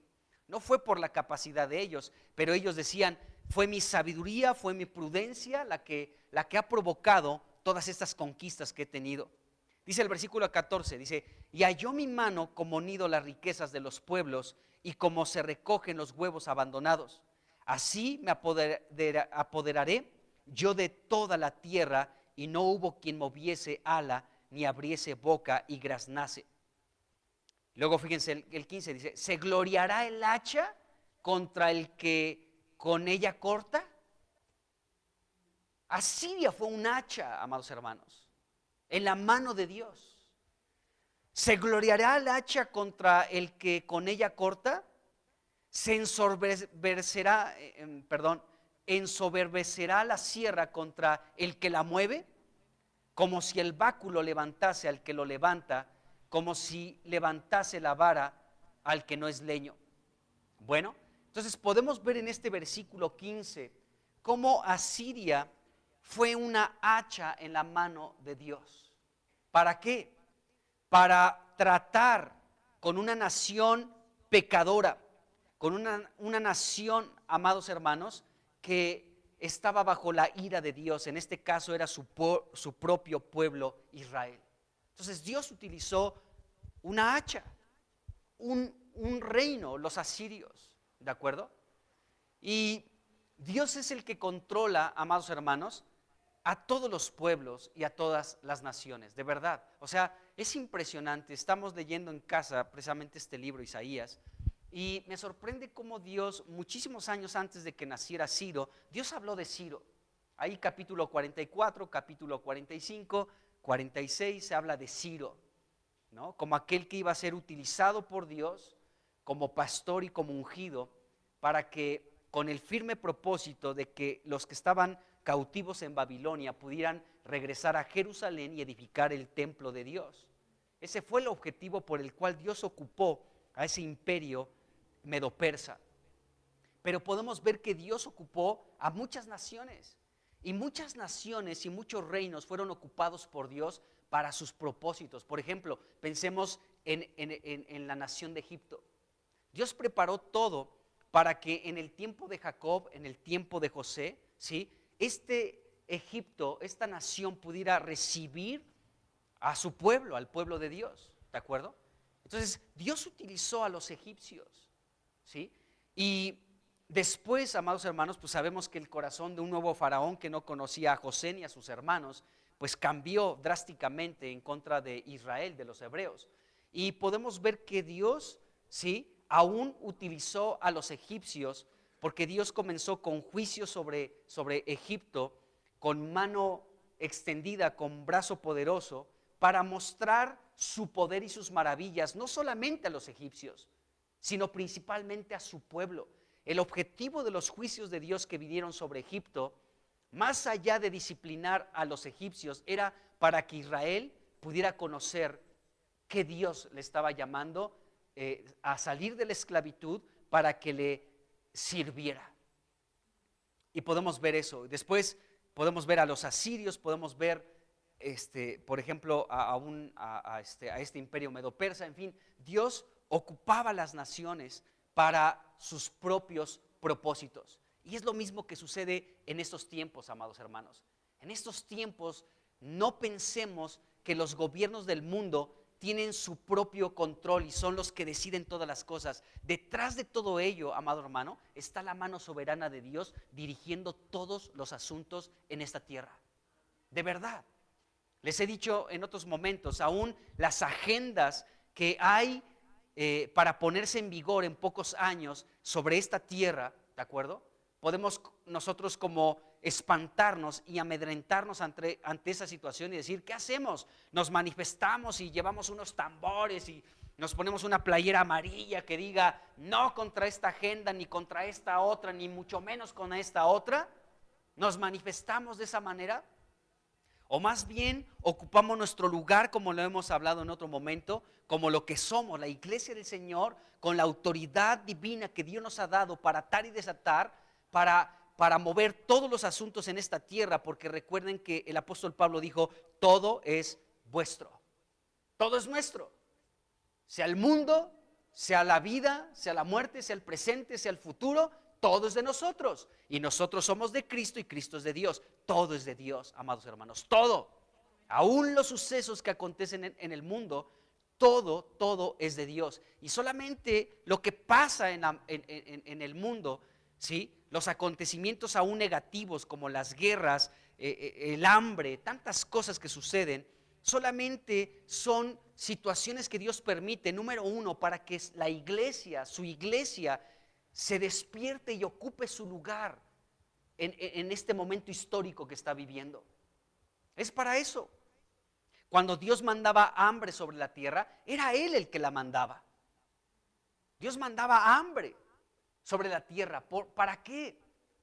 No fue por la capacidad de ellos, pero ellos decían, fue mi sabiduría, fue mi prudencia la que ha provocado todas estas conquistas que he tenido. Dice el versículo 14, dice, y halló mi mano como nido las riquezas de los pueblos y como se recogen los huevos abandonados. Así me apoderaré yo de toda la tierra, y no hubo quien moviese ala ni abriese boca y graznase. Luego fíjense el 15, dice, ¿se gloriará el hacha contra el que con ella corta? Asiria fue un hacha, amados hermanos, en la mano de Dios. ¿Se gloriará el hacha contra el que con ella corta? ¿Se ensoberbecerá la sierra contra el que la mueve? Como si el báculo levantase al que lo levanta, como si levantase la vara al que no es leño. Bueno, entonces podemos ver en este versículo 15 cómo Asiria fue una hacha en la mano de Dios. ¿Para qué? Para tratar con una nación pecadora, con una nación, amados hermanos, que estaba bajo la ira de Dios. En este caso era su propio pueblo Israel. Entonces Dios utilizó una hacha, un reino, los asirios, ¿de acuerdo? Y Dios es el que controla, amados hermanos, a todos los pueblos y a todas las naciones, de verdad. O sea, es impresionante. Estamos leyendo en casa precisamente este libro, Isaías, y me sorprende cómo Dios, muchísimos años antes de que naciera Ciro, Dios habló de Ciro. Ahí capítulo 44, capítulo 45, 46 se habla de Ciro, ¿no? Como aquel que iba a ser utilizado por Dios como pastor y como ungido, para que con el firme propósito de que los que estaban cautivos en Babilonia pudieran regresar a Jerusalén y edificar el templo de Dios. Ese fue el objetivo por el cual Dios ocupó a ese imperio medo-persa. Pero podemos ver que Dios ocupó a muchas naciones, y muchas naciones y muchos reinos fueron ocupados por Dios para sus propósitos. Por ejemplo, pensemos en la nación de Egipto. Dios preparó todo para que en el tiempo de Jacob, en el tiempo de José, ¿sí?, este Egipto, esta nación pudiera recibir a su pueblo, al pueblo de Dios, ¿de acuerdo? Entonces Dios utilizó a los egipcios, ¿sí? Y después, amados hermanos, pues sabemos que el corazón de un nuevo faraón que no conocía a José ni a sus hermanos, pues cambió drásticamente en contra de Israel, de los hebreos. Y podemos ver que Dios, ¿sí?, aún utilizó a los egipcios, porque Dios comenzó con juicio sobre Egipto, con mano extendida, con brazo poderoso, para mostrar su poder y sus maravillas, no solamente a los egipcios, sino principalmente a su pueblo. El objetivo de los juicios de Dios que vinieron sobre Egipto, más allá de disciplinar a los egipcios, era para que Israel pudiera conocer que Dios le estaba llamando a salir de la esclavitud para que le sirviera. Y podemos ver eso. Después podemos ver a los asirios, podemos ver, por ejemplo, a este imperio medo-persa. En fin, Dios ocupaba las naciones para sus propios propósitos. Y es lo mismo que sucede en estos tiempos, amados hermanos. En estos tiempos no pensemos que los gobiernos del mundo tienen su propio control y son los que deciden todas las cosas. Detrás de todo ello, amado hermano, está la mano soberana de Dios dirigiendo todos los asuntos en esta tierra. De verdad. Les he dicho en otros momentos, aún las agendas que hay para ponerse en vigor en pocos años sobre esta tierra, ¿de acuerdo? Podemos nosotros como espantarnos y amedrentarnos ante esa situación y decir, ¿qué hacemos? Nos manifestamos y llevamos unos tambores y nos ponemos una playera amarilla que diga no contra esta agenda, ni contra esta otra, ni mucho menos con esta otra. ¿Nos manifestamos de esa manera? O más bien ocupamos nuestro lugar, como lo hemos hablado en otro momento, como lo que somos, la iglesia del Señor, con la autoridad divina que Dios nos ha dado para atar y desatar, para mover todos los asuntos en esta tierra, porque recuerden que el apóstol Pablo dijo, todo es vuestro, todo es nuestro, sea el mundo, sea la vida, sea la muerte, sea el presente, sea el futuro, todo es de nosotros, y nosotros somos de Cristo y Cristo es de Dios. Todo es de Dios, amados hermanos, todo, aún los sucesos que acontecen en el mundo, todo es de Dios. Y solamente lo que pasa en el mundo, ¿sí?, los acontecimientos aún negativos como las guerras, el hambre, tantas cosas que suceden, solamente son situaciones que Dios permite, número uno, para que la iglesia, su iglesia, se despierte y ocupe su lugar en este momento histórico que está viviendo. Es para eso. Cuando Dios mandaba hambre sobre la tierra, era Él el que la mandaba. Dios mandaba hambre sobre la tierra. ¿Para qué?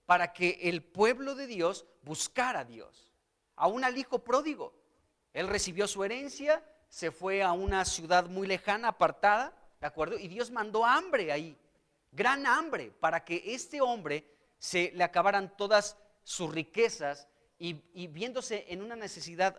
Para que el pueblo de Dios buscara a Dios. Aún al hijo pródigo, él recibió su herencia, se fue a una ciudad muy lejana, apartada, ¿de acuerdo? Y Dios mandó hambre ahí, gran hambre, para que este hombre se le acabaran todas sus riquezas y viéndose en una necesidad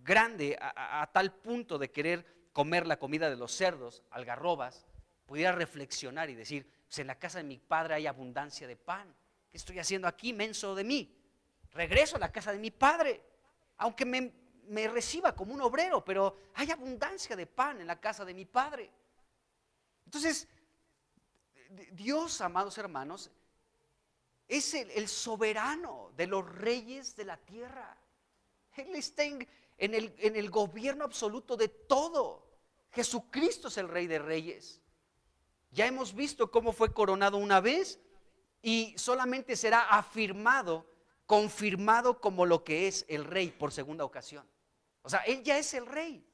grande a tal punto de querer comer la comida de los cerdos, algarrobas, pudiera reflexionar y decir, pues en la casa de mi padre hay abundancia de pan. ¿Qué estoy haciendo aquí, menso de mí? Regreso a la casa de mi padre, aunque me reciba como un obrero, pero hay abundancia de pan en la casa de mi padre. Entonces, Dios, amados hermanos, es el soberano de los reyes de la tierra. Él está en el gobierno absoluto de todo. Jesucristo es el Rey de Reyes. Ya hemos visto cómo fue coronado una vez y solamente será afirmado, confirmado como lo que es el Rey por segunda ocasión. O sea, Él ya es el Rey,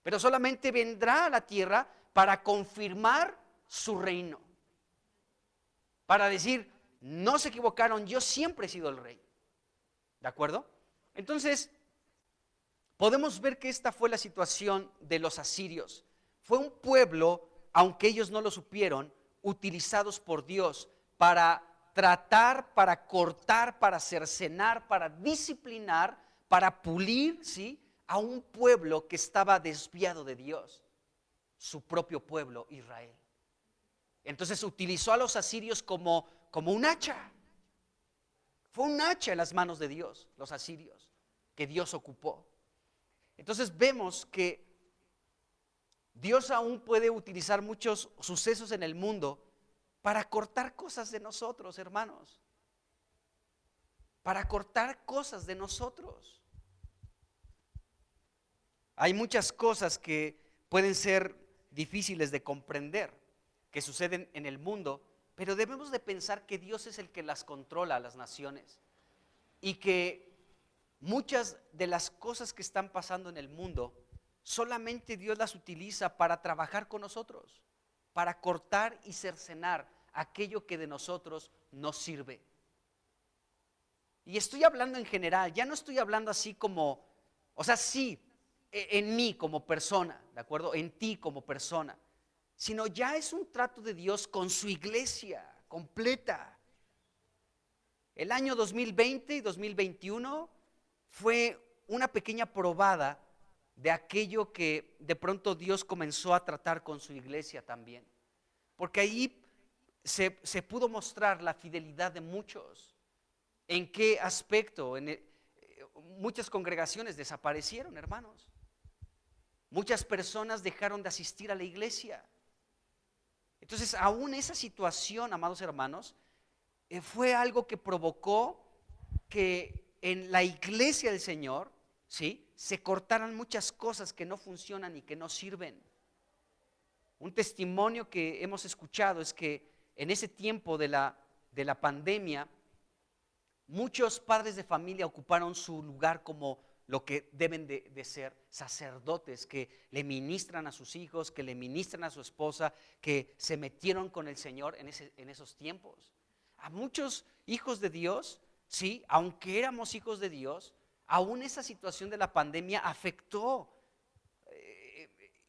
pero solamente vendrá a la tierra para confirmar su reino. Para decir, no se equivocaron, yo siempre he sido el Rey. ¿De acuerdo? Entonces, podemos ver que esta fue la situación de los asirios. Fue un pueblo, aunque ellos no lo supieron, utilizados por Dios para tratar, para cortar, para cercenar, para disciplinar, para pulir, ¿sí?, a un pueblo que estaba desviado de Dios, su propio pueblo Israel. Entonces utilizó a los asirios como un hacha. Fue un hacha en las manos de Dios, los asirios, que Dios ocupó. Entonces vemos que Dios aún puede utilizar muchos sucesos en el mundo para cortar cosas de nosotros, hermanos. Para cortar cosas de nosotros. Hay muchas cosas que pueden ser difíciles de comprender que suceden en el mundo, pero debemos de pensar que Dios es el que las controla a las naciones y que muchas de las cosas que están pasando en el mundo solamente Dios las utiliza para trabajar con nosotros, para cortar y cercenar aquello que de nosotros no sirve. Y estoy hablando en general, ya no estoy hablando así como, o sea, sí, en mí como persona, ¿de acuerdo? En ti como persona, sino ya es un trato de Dios con su iglesia completa. El año 2020 y 2021 fue una pequeña probada de aquello que de pronto Dios comenzó a tratar con su iglesia también, porque ahí se pudo mostrar la fidelidad de muchos. ¿En qué aspecto? Muchas congregaciones desaparecieron, hermanos. Muchas personas dejaron de asistir a la iglesia. Entonces, aún esa situación, amados hermanos, fue algo que provocó que en la iglesia del Señor, ¿sí?, se cortaran muchas cosas que no funcionan y que no sirven. Un testimonio que hemos escuchado es que en ese tiempo de la pandemia, muchos padres de familia ocuparon su lugar como lo que deben de ser sacerdotes, que le ministran a sus hijos, que le ministran a su esposa, que se metieron con el Señor en esos tiempos. A muchos hijos de Dios, sí, aunque éramos hijos de Dios, aún esa situación de la pandemia afectó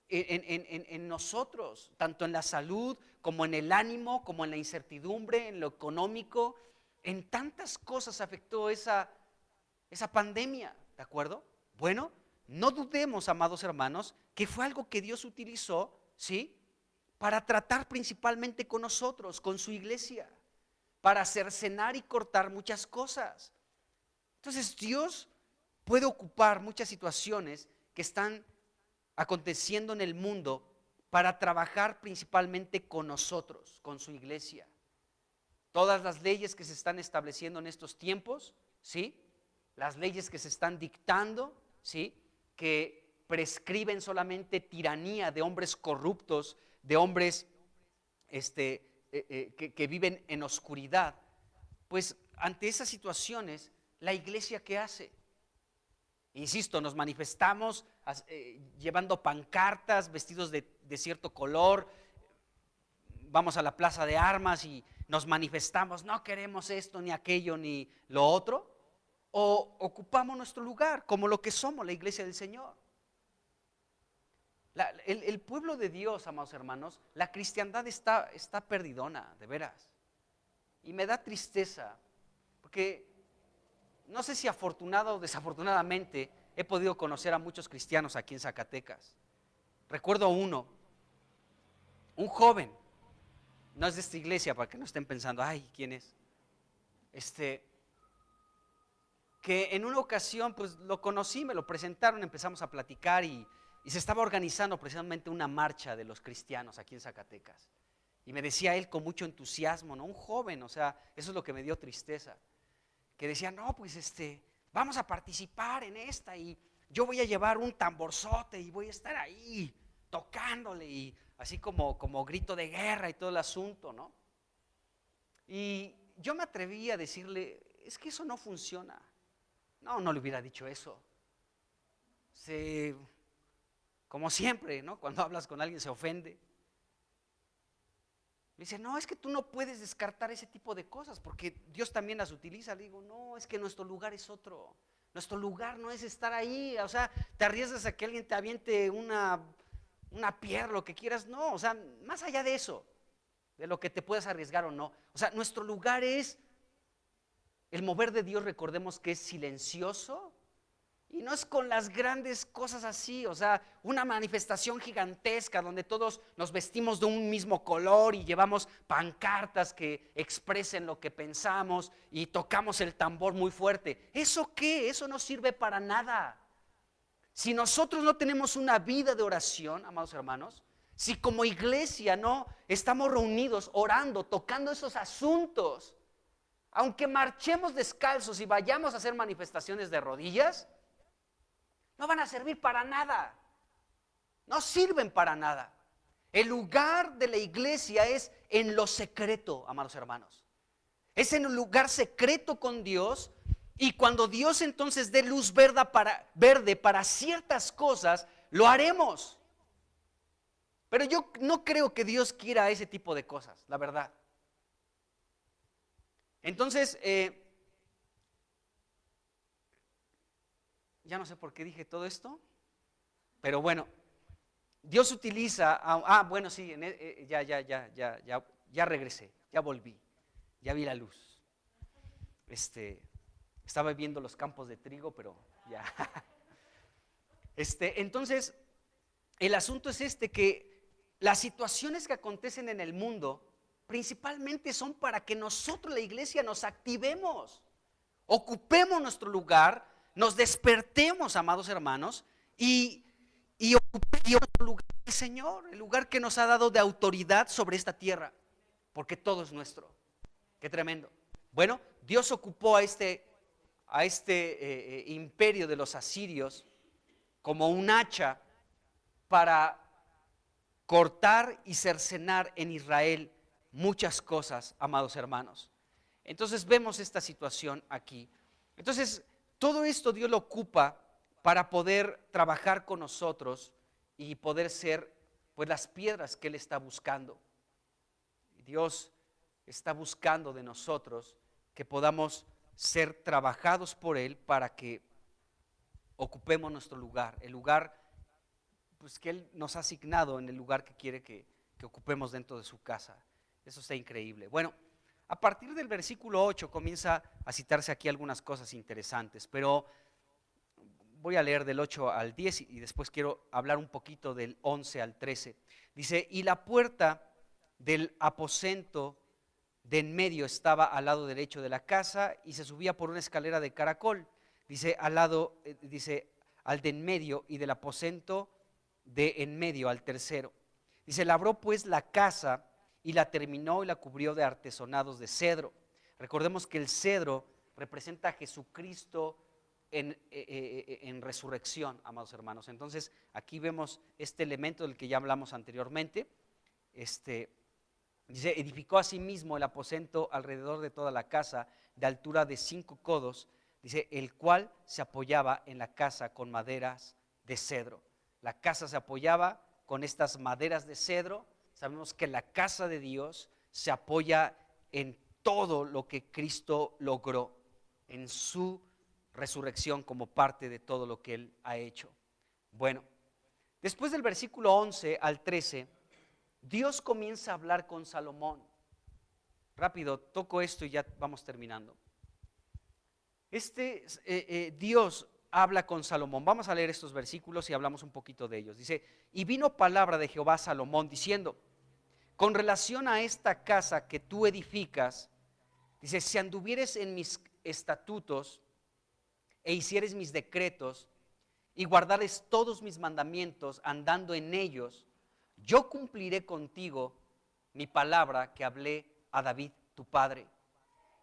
en nosotros, tanto en la salud como en el ánimo, como en la incertidumbre, en lo económico. En tantas cosas afectó esa pandemia, ¿de acuerdo? Bueno, no dudemos, amados hermanos, que fue algo que Dios utilizó, ¿sí?, para tratar principalmente con nosotros, con su iglesia, para cercenar y cortar muchas cosas. Entonces Dios puede ocupar muchas situaciones que están aconteciendo en el mundo para trabajar principalmente con nosotros, con su iglesia. Todas las leyes que se están estableciendo en estos tiempos, ¿sí?, las leyes que se están dictando, ¿sí?, que prescriben solamente tiranía de hombres corruptos, de hombres que viven en oscuridad. Pues ante esas situaciones, la iglesia, ¿qué hace? Insisto, nos manifestamos llevando pancartas, vestidos de cierto color, vamos a la plaza de armas y nos manifestamos, no queremos esto, ni aquello, ni lo otro, o ocupamos nuestro lugar como lo que somos, la iglesia del Señor. El pueblo de Dios, amados hermanos, la cristiandad está perdidona, de veras. Y me da tristeza, porque no sé si afortunado o desafortunadamente he podido conocer a muchos cristianos aquí en Zacatecas. Recuerdo un joven, no es de esta iglesia para que no estén pensando, ay, ¿quién es? Que en una ocasión pues lo conocí, me lo presentaron, empezamos a platicar y se estaba organizando precisamente una marcha de los cristianos aquí en Zacatecas. Y me decía él con mucho entusiasmo, ¿no? Un joven, o sea, eso es lo que me dio tristeza. Que decía, no, pues vamos a participar en esta y yo voy a llevar un tamborzote y voy a estar ahí tocándole y así como grito de guerra y todo el asunto, ¿no? Y yo me atreví a decirle, es que eso no funciona. No le hubiera dicho eso. Como siempre, ¿no? Cuando hablas con alguien se ofende. Me dice, no, es que tú no puedes descartar ese tipo de cosas porque Dios también las utiliza. Le digo, no, es que nuestro lugar es otro. Nuestro lugar no es estar ahí, o sea, te arriesgas a que alguien te aviente una piedra, lo que quieras. No, o sea, más allá de eso, de lo que te puedas arriesgar o no. O sea, nuestro lugar es el mover de Dios. Recordemos que es silencioso y no es con las grandes cosas así, o sea, una manifestación gigantesca donde todos nos vestimos de un mismo color y llevamos pancartas que expresen lo que pensamos y tocamos el tambor muy fuerte. ¿Eso qué? Eso no sirve para nada. Si nosotros no tenemos una vida de oración, amados hermanos, si como iglesia no estamos reunidos orando, tocando esos asuntos, aunque marchemos descalzos y vayamos a hacer manifestaciones de rodillas, no van a servir para nada, no sirven para nada. El lugar de la iglesia es en lo secreto, amados hermanos. Es en un lugar secreto con Dios, y cuando Dios entonces dé luz verde para ciertas cosas, lo haremos. Pero yo no creo que Dios quiera ese tipo de cosas, la verdad. Entonces, ya no sé por qué dije todo esto, pero bueno, Dios utiliza, bueno, sí, ya regresé, ya volví, ya vi la luz. Estaba viendo los campos de trigo, pero ya. Entonces, el asunto es que las situaciones que acontecen en el mundo principalmente son para que nosotros, la iglesia, nos activemos, ocupemos nuestro lugar, nos despertemos, amados hermanos, y ocupemos nuestro lugar del Señor, el lugar que nos ha dado de autoridad sobre esta tierra, porque todo es nuestro. Qué tremendo. Bueno, Dios ocupó a este imperio de los asirios como un hacha para cortar y cercenar en Israel muchas cosas, amados hermanos. Entonces vemos esta situación aquí. Entonces, todo esto Dios lo ocupa para poder trabajar con nosotros y poder ser, pues, las piedras que Él está buscando. Dios está buscando de nosotros que podamos ser trabajados por Él para que ocupemos nuestro lugar, el lugar, pues, que Él nos ha asignado, en el lugar que quiere que ocupemos dentro de su casa. Eso está increíble. Bueno, a partir del versículo 8 comienza a citarse aquí algunas cosas interesantes, pero voy a leer del 8 al 10 y después quiero hablar un poquito del 11 al 13. Dice: y la puerta del aposento de en medio estaba al lado derecho de la casa y se subía por una escalera de caracol. Dice al lado, dice al de en medio, y del aposento de en medio al tercero. Dice: labró pues la casa y la terminó y la cubrió de artesonados de cedro. Recordemos que el cedro representa a Jesucristo en resurrección, amados hermanos. Entonces aquí vemos este elemento del que ya hablamos anteriormente. Dice: edificó asimismo el aposento alrededor de toda la casa, de altura de 5 codos, dice, el cual se apoyaba en la casa con maderas de cedro. La casa se apoyaba con estas maderas de cedro. Sabemos que la casa de Dios se apoya en todo lo que Cristo logró, en su resurrección, como parte de todo lo que Él ha hecho. Bueno, después del versículo 11 al 13, Dios comienza a hablar con Salomón. Rápido, toco esto y ya vamos terminando. Dios habla con Salomón. Vamos a leer estos versículos y hablamos un poquito de ellos. Dice: y vino palabra de Jehová a Salomón diciendo: con relación a esta casa que tú edificas, dice, si anduvieres en mis estatutos e hicieres mis decretos y guardares todos mis mandamientos andando en ellos, yo cumpliré contigo mi palabra que hablé a David tu padre,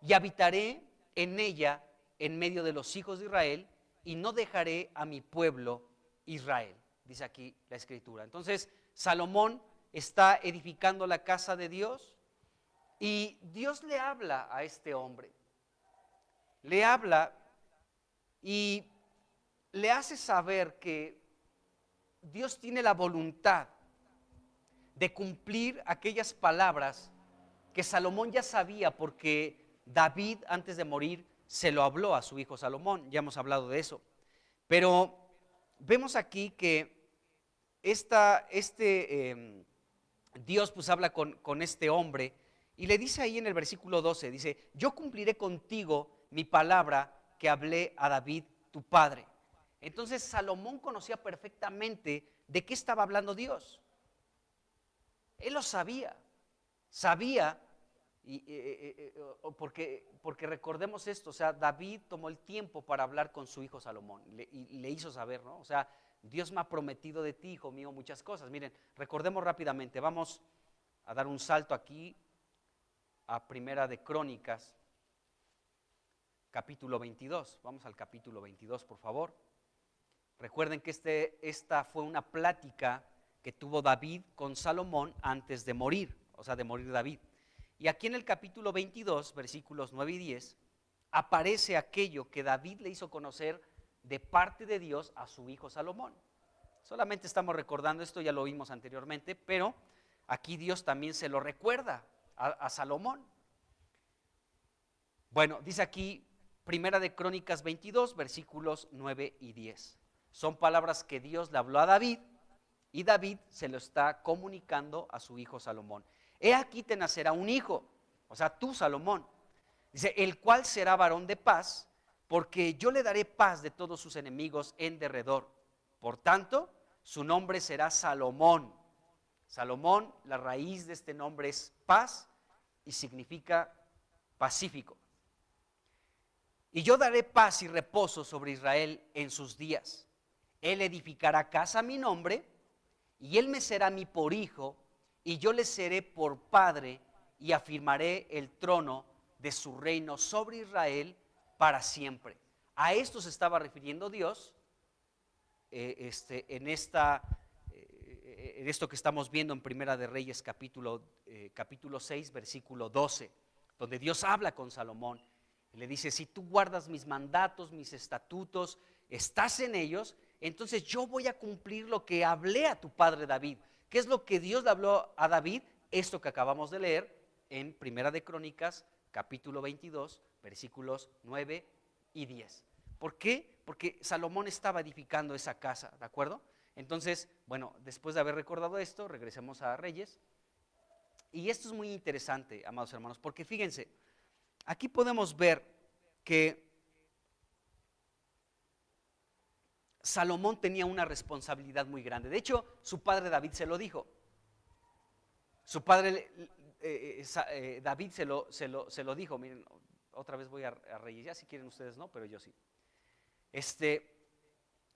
y habitaré en ella en medio de los hijos de Israel, y no dejaré a mi pueblo Israel, dice aquí la escritura. Entonces Salomón está edificando la casa de Dios, y Dios le habla a este hombre, le habla y le hace saber que Dios tiene la voluntad de cumplir aquellas palabras que Salomón ya sabía, porque David, antes de morir, se lo habló a su hijo Salomón. Ya hemos hablado de eso. Pero vemos aquí que Dios pues habla con este hombre y le dice ahí en el versículo 12, dice: yo cumpliré contigo mi palabra que hablé a David tu padre. Entonces Salomón conocía perfectamente de qué estaba hablando Dios. Él lo sabía, porque recordemos esto, o sea, David tomó el tiempo para hablar con su hijo Salomón y le hizo saber, ¿no? O sea, Dios me ha prometido de ti, hijo mío, muchas cosas. Miren, recordemos rápidamente, vamos a dar un salto aquí a Primera de Crónicas, capítulo 22. Vamos al capítulo 22, por favor. Recuerden que esta fue una plática que tuvo David con Salomón antes de morir, o sea, de morir David. Y aquí en el capítulo 22, versículos 9 y 10, aparece aquello que David le hizo conocer de parte de Dios a su hijo Salomón. Solamente estamos recordando esto, ya lo vimos anteriormente, pero aquí Dios también se lo recuerda a Salomón. Bueno, dice aquí, Primera de Crónicas 22, versículos 9 y 10. Son palabras que Dios le habló a David y David se lo está comunicando a su hijo Salomón. He aquí te nacerá un hijo, o sea, tú Salomón. Dice, el cual será varón de paz, porque yo le daré paz de todos sus enemigos en derredor. Por tanto, su nombre será Salomón. Salomón, la raíz de este nombre es paz y significa pacífico. Y yo daré paz y reposo sobre Israel en sus días. Él edificará casa a mi nombre, y él me será mi por hijo, y yo le seré por padre, y afirmaré el trono de su reino sobre Israel para siempre. A esto se estaba refiriendo Dios en esto que estamos viendo en Primera de Reyes capítulo 6, versículo 12, donde Dios habla con Salomón y le dice, si tú guardas mis mandatos, mis estatutos, estás en ellos, entonces yo voy a cumplir lo que hablé a tu padre David. ¿Qué es lo que Dios le habló a David? Esto que acabamos de leer en Primera de Crónicas capítulo 22, versículos 9 y 10. ¿Por qué? Porque Salomón estaba edificando esa casa, ¿de acuerdo? Entonces, bueno, después de haber recordado esto, regresemos a Reyes. Y esto es muy interesante, amados hermanos, porque fíjense, aquí podemos ver que Salomón tenía una responsabilidad muy grande. De hecho, su padre David se lo dijo. Su padre David se lo dijo. Miren, otra vez voy a Reyes, ya si quieren ustedes no, pero yo sí.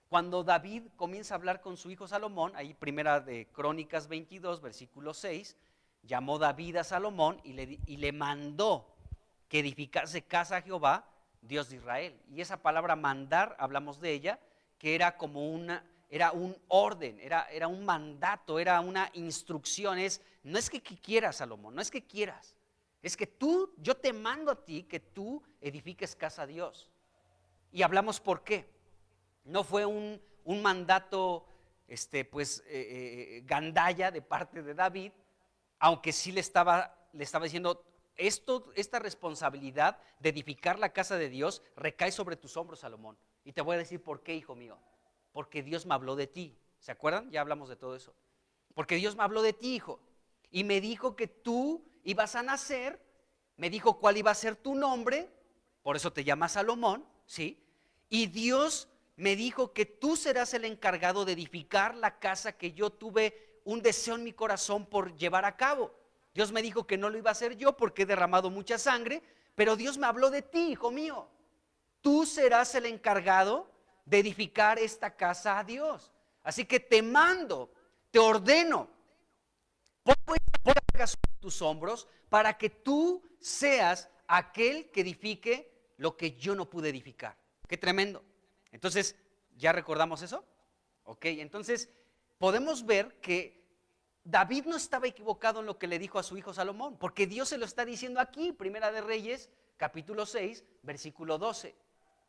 Cuando David comienza a hablar con su hijo Salomón, ahí Primera de Crónicas 22, versículo 6, llamó David a Salomón y le mandó que edificase casa a Jehová, Dios de Israel. Y esa palabra mandar, hablamos de ella, que era como era un orden, era un mandato, era una instrucción. No es que quieras, Salomón, no es que quieras, es que yo te mando a ti que tú edifiques casa a Dios. Y hablamos por qué. No fue un mandato gandalla de parte de David, aunque sí le estaba diciendo, esta responsabilidad de edificar la casa de Dios recae sobre tus hombros, Salomón. Y te voy a decir por qué, hijo mío. Porque Dios me habló de ti. ¿Se acuerdan? Ya hablamos de todo eso. Porque Dios me habló de ti, hijo. Y me dijo que tú ibas a nacer. Me dijo cuál iba a ser tu nombre. Por eso te llamas Salomón, ¿sí? Y Dios me dijo que tú serás el encargado de edificar la casa que yo tuve un deseo en mi corazón por llevar a cabo. Dios me dijo que no lo iba a hacer yo porque he derramado mucha sangre, pero Dios me habló de ti, hijo mío. Tú serás el encargado de edificar esta casa a Dios. Así que te mando, te ordeno, pon tus hombros para que tú seas aquel que edifique lo que yo no pude edificar. Qué tremendo. Entonces, ¿ya recordamos eso? Ok, entonces podemos ver que David no estaba equivocado en lo que le dijo a su hijo Salomón, porque Dios se lo está diciendo aquí, Primera de Reyes, capítulo 6, versículo 12.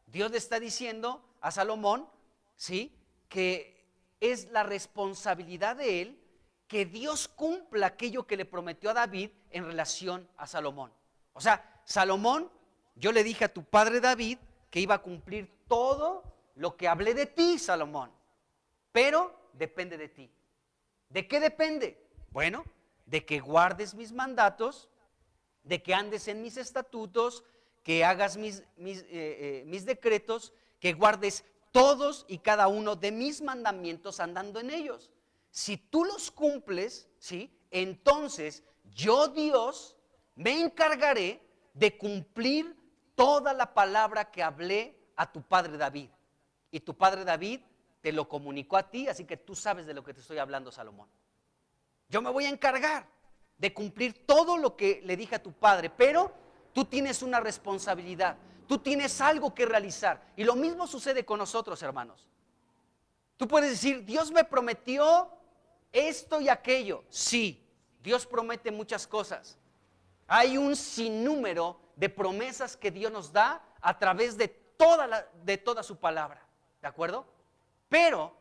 Dios le está diciendo a Salomón, ¿sí?, que es la responsabilidad de él que Dios cumpla aquello que le prometió a David en relación a Salomón. O sea, Salomón, yo le dije a tu padre David que iba a cumplir todo lo que hablé de ti, Salomón, pero depende de ti. ¿De qué depende? Bueno, de que guardes mis mandatos, de que andes en mis estatutos, que hagas mis decretos, que guardes todos y cada uno de mis mandamientos andando en ellos. Si tú los cumples, ¿sí?, entonces yo, Dios, me encargaré de cumplir toda la palabra que hablé a tu padre David. Y tu padre David te lo comunicó a ti, así que tú sabes de lo que te estoy hablando, Salomón. Yo me voy a encargar de cumplir todo lo que le dije a tu padre, pero tú tienes una responsabilidad, tú tienes algo que realizar. Y lo mismo sucede con nosotros, hermanos. Tú puedes decir, Dios me prometió esto y aquello. Sí, Dios promete muchas cosas. Hay un sinnúmero de promesas que Dios nos da a través de toda su palabra, ¿de acuerdo? Pero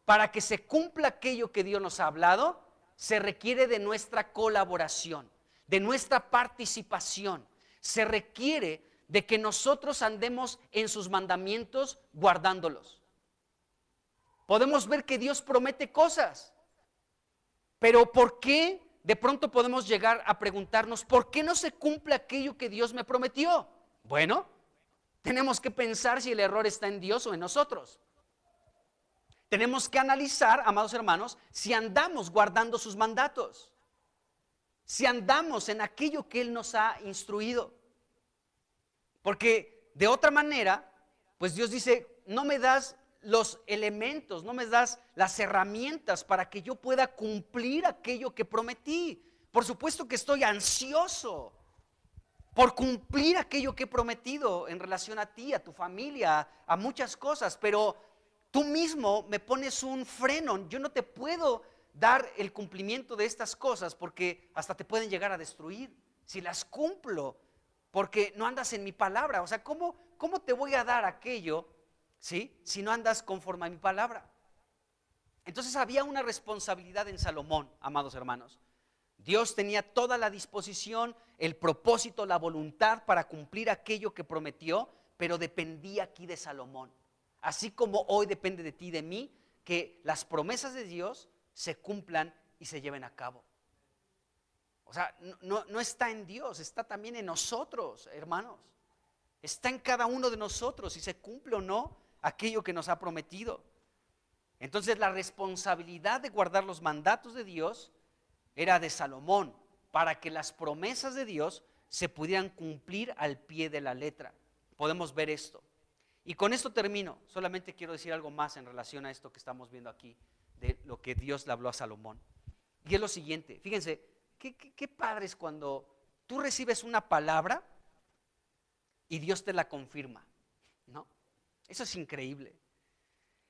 para que se cumpla aquello que Dios nos ha hablado, se requiere de nuestra colaboración, de nuestra participación. Se requiere de que nosotros andemos en sus mandamientos guardándolos. Podemos ver que Dios promete cosas, pero ¿por qué de pronto podemos llegar a preguntarnos por qué no se cumple aquello que Dios me prometió? Bueno, tenemos que pensar si el error está en Dios o en nosotros. Tenemos que analizar, amados hermanos, si andamos guardando sus mandatos, si andamos en aquello que Él nos ha instruido. Porque de otra manera, pues Dios dice, no me das los elementos, no me das las herramientas para que yo pueda cumplir aquello que prometí. Por supuesto que estoy ansioso por cumplir aquello que he prometido en relación a ti, a tu familia, a muchas cosas, pero tú mismo me pones un freno. Yo no te puedo dar el cumplimiento de estas cosas porque hasta te pueden llegar a destruir si las cumplo, porque no andas en mi palabra. O sea, ¿cómo te voy a dar aquello, ¿sí?, si no andas conforme a mi palabra? Entonces había una responsabilidad en Salomón, amados hermanos. Dios tenía toda la disposición, el propósito, la voluntad para cumplir aquello que prometió, pero dependía aquí de Salomón. Así como hoy depende de ti y de mí, que las promesas de Dios se cumplan y se lleven a cabo. O sea, no está en Dios, está también en nosotros, hermanos. Está en cada uno de nosotros si se cumple o no aquello que nos ha prometido. Entonces la responsabilidad de guardar los mandatos de Dios era de Salomón, para que las promesas de Dios se pudieran cumplir al pie de la letra. Podemos ver esto. Y con esto termino. Solamente quiero decir algo más en relación a esto que estamos viendo aquí, de lo que Dios le habló a Salomón. Y es lo siguiente, fíjense, qué padre es cuando tú recibes una palabra y Dios te la confirma, ¿no? Eso es increíble.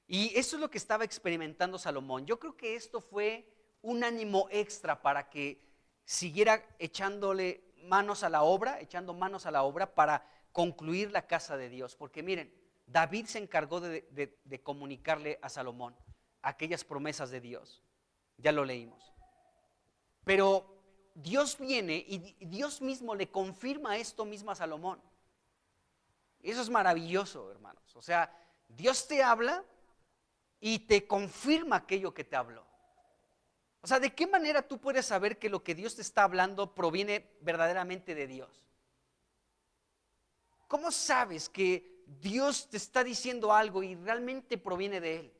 Y eso es lo que estaba experimentando Salomón. Yo creo que esto fue un ánimo extra para que siguiera echando manos a la obra para concluir la casa de Dios. Porque miren, David se encargó de comunicarle a Salomón aquellas promesas de Dios. Ya lo leímos. Pero Dios viene y Dios mismo le confirma esto mismo a Salomón. Eso es maravilloso, hermanos. O sea, Dios te habla y te confirma aquello que te habló. O sea, ¿de qué manera tú puedes saber que lo que Dios te está hablando proviene verdaderamente de Dios? ¿Cómo sabes que Dios te está diciendo algo y realmente proviene de Él?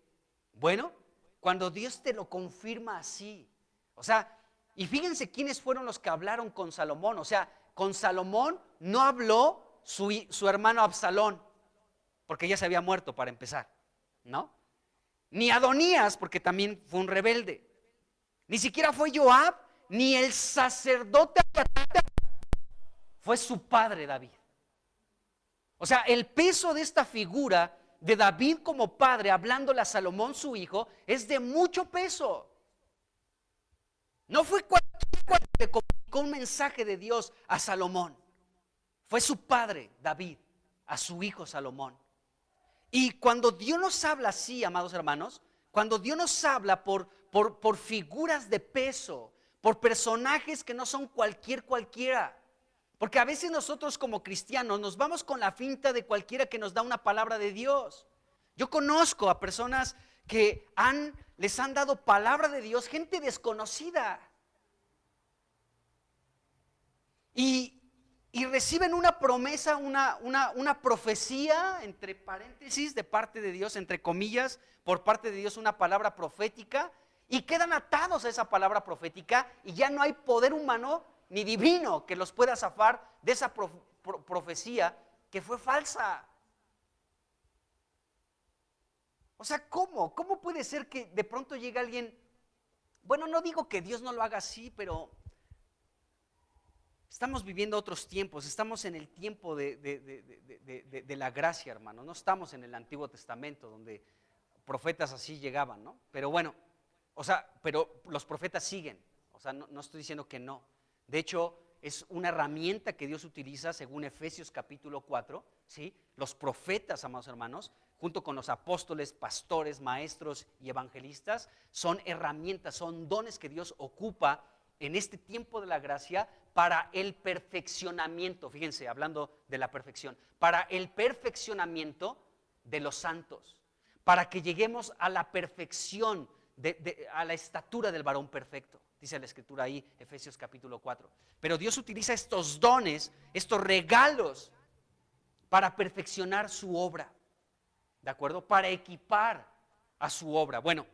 Bueno, cuando Dios te lo confirma así. O sea, y fíjense quiénes fueron los que hablaron con Salomón. O sea, con Salomón no habló su hermano Absalón, porque ya se había muerto para empezar, ¿no? Ni Adonías, porque también fue un rebelde. Ni siquiera fue Joab, ni el sacerdote, fue su padre David. O sea, el peso de esta figura de David como padre, hablándole a Salomón su hijo, es de mucho peso. No fue cualquier que le comunicó un mensaje de Dios a Salomón. Fue su padre David a su hijo Salomón. Y cuando Dios nos habla así, amados hermanos, cuando Dios nos habla por figuras de peso, por personajes que no son cualquiera. Porque a veces nosotros como cristianos nos vamos con la finta de cualquiera que nos da una palabra de Dios. Yo conozco a personas que les han dado palabra de Dios, gente desconocida. Y reciben una promesa, una profecía, entre paréntesis, de parte de Dios, entre comillas, por parte de Dios, una palabra profética, y quedan atados a esa palabra profética y ya no hay poder humano ni divino que los pueda zafar de esa profecía que fue falsa. O sea, ¿cómo? ¿Cómo puede ser que de pronto llegue alguien? Bueno, no digo que Dios no lo haga así, pero estamos viviendo otros tiempos, estamos en el tiempo de la gracia, hermano. No estamos en el Antiguo Testamento donde profetas así llegaban, ¿no? Pero bueno, O sea, pero los profetas siguen. O sea, no estoy diciendo que no. De hecho, es una herramienta que Dios utiliza según Efesios capítulo 4, ¿sí? Los profetas, amados hermanos, junto con los apóstoles, pastores, maestros y evangelistas, son herramientas, son dones que Dios ocupa en este tiempo de la gracia para el perfeccionamiento. Fíjense, hablando de la perfección, para el perfeccionamiento de los santos, para que lleguemos a la perfección, a la estatura del varón perfecto. Dice la escritura ahí, Efesios capítulo 4. Pero Dios utiliza estos dones, estos regalos, para perfeccionar su obra, ¿de acuerdo? Para equipar a su obra. Bueno,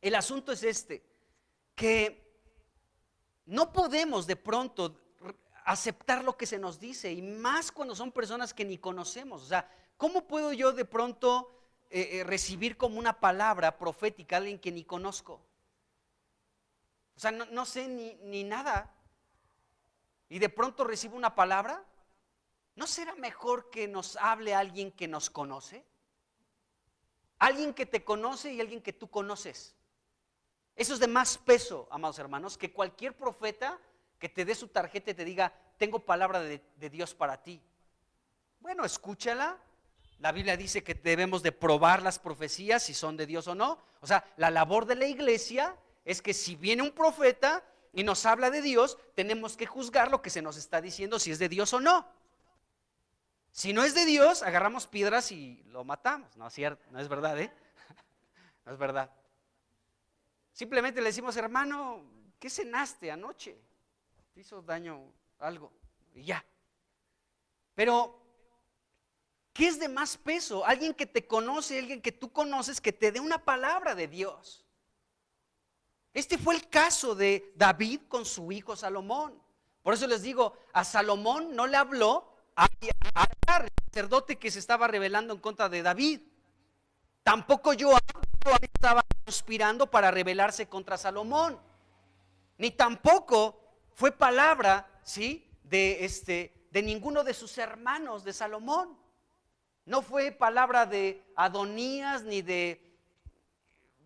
el asunto es este, que no podemos de pronto aceptar lo que se nos dice, y más cuando son personas que ni conocemos. O sea, ¿cómo puedo yo de pronto recibir como una palabra profética a alguien que ni conozco? O sea, no sé ni nada, y de pronto recibo una palabra. ¿No será mejor que nos hable alguien que nos conoce? Alguien que te conoce y alguien que tú conoces. Eso es de más peso, amados hermanos, que cualquier profeta que te dé su tarjeta y te diga, tengo palabra de Dios para ti. Bueno, escúchala. La Biblia dice que debemos de probar las profecías si son de Dios o no. O sea, la labor de la iglesia es que si viene un profeta y nos habla de Dios, tenemos que juzgar lo que se nos está diciendo, si es de Dios o no. Si no es de Dios, agarramos piedras y lo matamos. No es cierto, no es verdad, ¿eh? No es verdad. Simplemente le decimos, hermano, ¿qué cenaste anoche? ¿Te hizo daño algo? Y ya. Pero, ¿qué es de más peso? Alguien que te conoce, alguien que tú conoces, que te dé una palabra de Dios. Este fue el caso de David con su hijo Salomón. Por eso les digo, a Salomón no le habló a el sacerdote que se estaba rebelando en contra de David. Tampoco Joab estaba conspirando para rebelarse contra Salomón. Ni tampoco fue palabra, ¿sí?, de ninguno de sus hermanos de Salomón. No fue palabra de Adonías ni de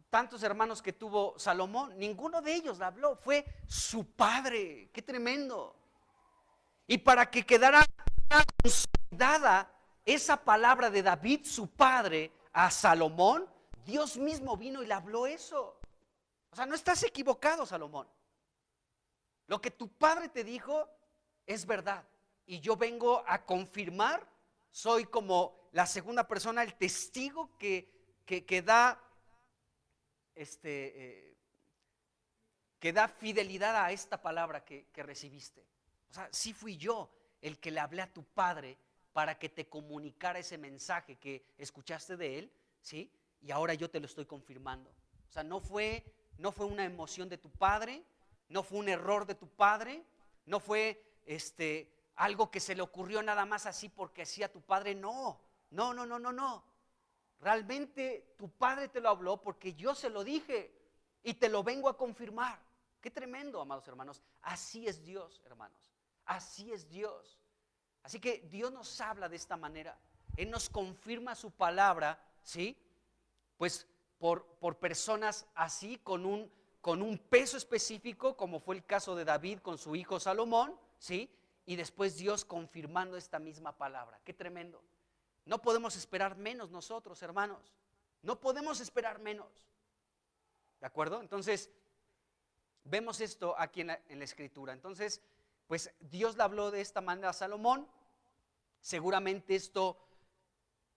tantos hermanos que tuvo Salomón. Ninguno de ellos la habló, fue su padre. Qué tremendo. Y para que quedara consolidada esa palabra de David, su padre, a Salomón, Dios mismo vino y le habló eso. O sea, no estás equivocado, Salomón. Lo que tu padre te dijo es verdad. Y yo vengo a confirmar, soy como la segunda persona, el testigo que da que da fidelidad a esta palabra que recibiste. O sea, sí fui yo el que le hablé a tu padre para que te comunicara ese mensaje que escuchaste de él, ¿sí? Y ahora yo te lo estoy confirmando. O sea, no fue una emoción de tu padre, no fue un error de tu padre, no fue algo que se le ocurrió nada más así porque hacía tu padre. No. Realmente tu padre te lo habló porque yo se lo dije y te lo vengo a confirmar. Qué tremendo, amados hermanos. Así es Dios, hermanos. Así es Dios. Así que Dios nos habla de esta manera. Él nos confirma su palabra, ¿sí? Pues por personas así, con un peso específico, como fue el caso de David con su hijo Salomón, ¿sí? Y después Dios confirmando esta misma palabra. Qué tremendo. No podemos esperar menos nosotros, hermanos. No podemos esperar menos. ¿De acuerdo? Entonces, vemos esto aquí en la escritura. Entonces, pues Dios le habló de esta manera a Salomón. Seguramente esto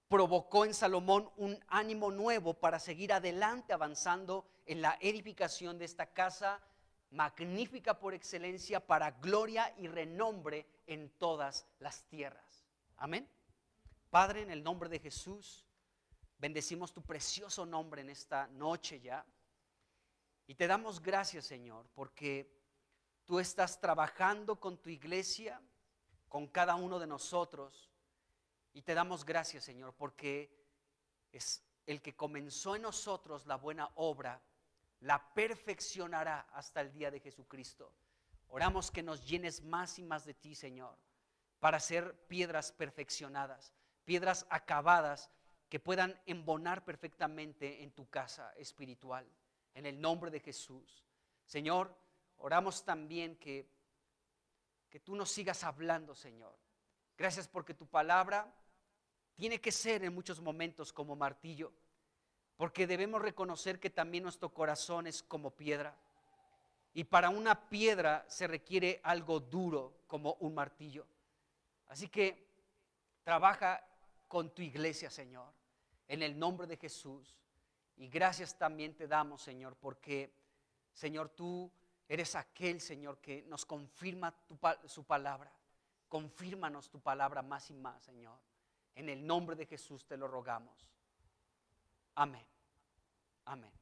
provocó en Salomón un ánimo nuevo para seguir adelante, avanzando en la edificación de esta casa magnífica por excelencia, para gloria y renombre en todas las tierras. Amén. Padre, en el nombre de Jesús, bendecimos tu precioso nombre en esta noche ya. Y te damos gracias, Señor, porque tú estás trabajando con tu iglesia, con cada uno de nosotros. Y te damos gracias, Señor, porque es el que comenzó en nosotros la buena obra, la perfeccionará hasta el día de Jesucristo. Oramos que nos llenes más y más de ti, Señor, para ser piedras perfeccionadas, piedras acabadas que puedan embonar perfectamente en tu casa espiritual. en el nombre de Jesús. Señor, oramos también que tú nos sigas hablando, Señor. Gracias porque tu palabra tiene que ser en muchos momentos como martillo, porque debemos reconocer que también nuestro corazón es como piedra. Y para una piedra se requiere algo duro como un martillo. Así que trabaja con tu iglesia, Señor, en el nombre de Jesús. Y gracias también te damos, Señor, porque, Señor, tú eres aquel, Señor, que nos confirma su palabra. Confírmanos tu palabra más y más, Señor. En el nombre de Jesús te lo rogamos. Amén. Amén.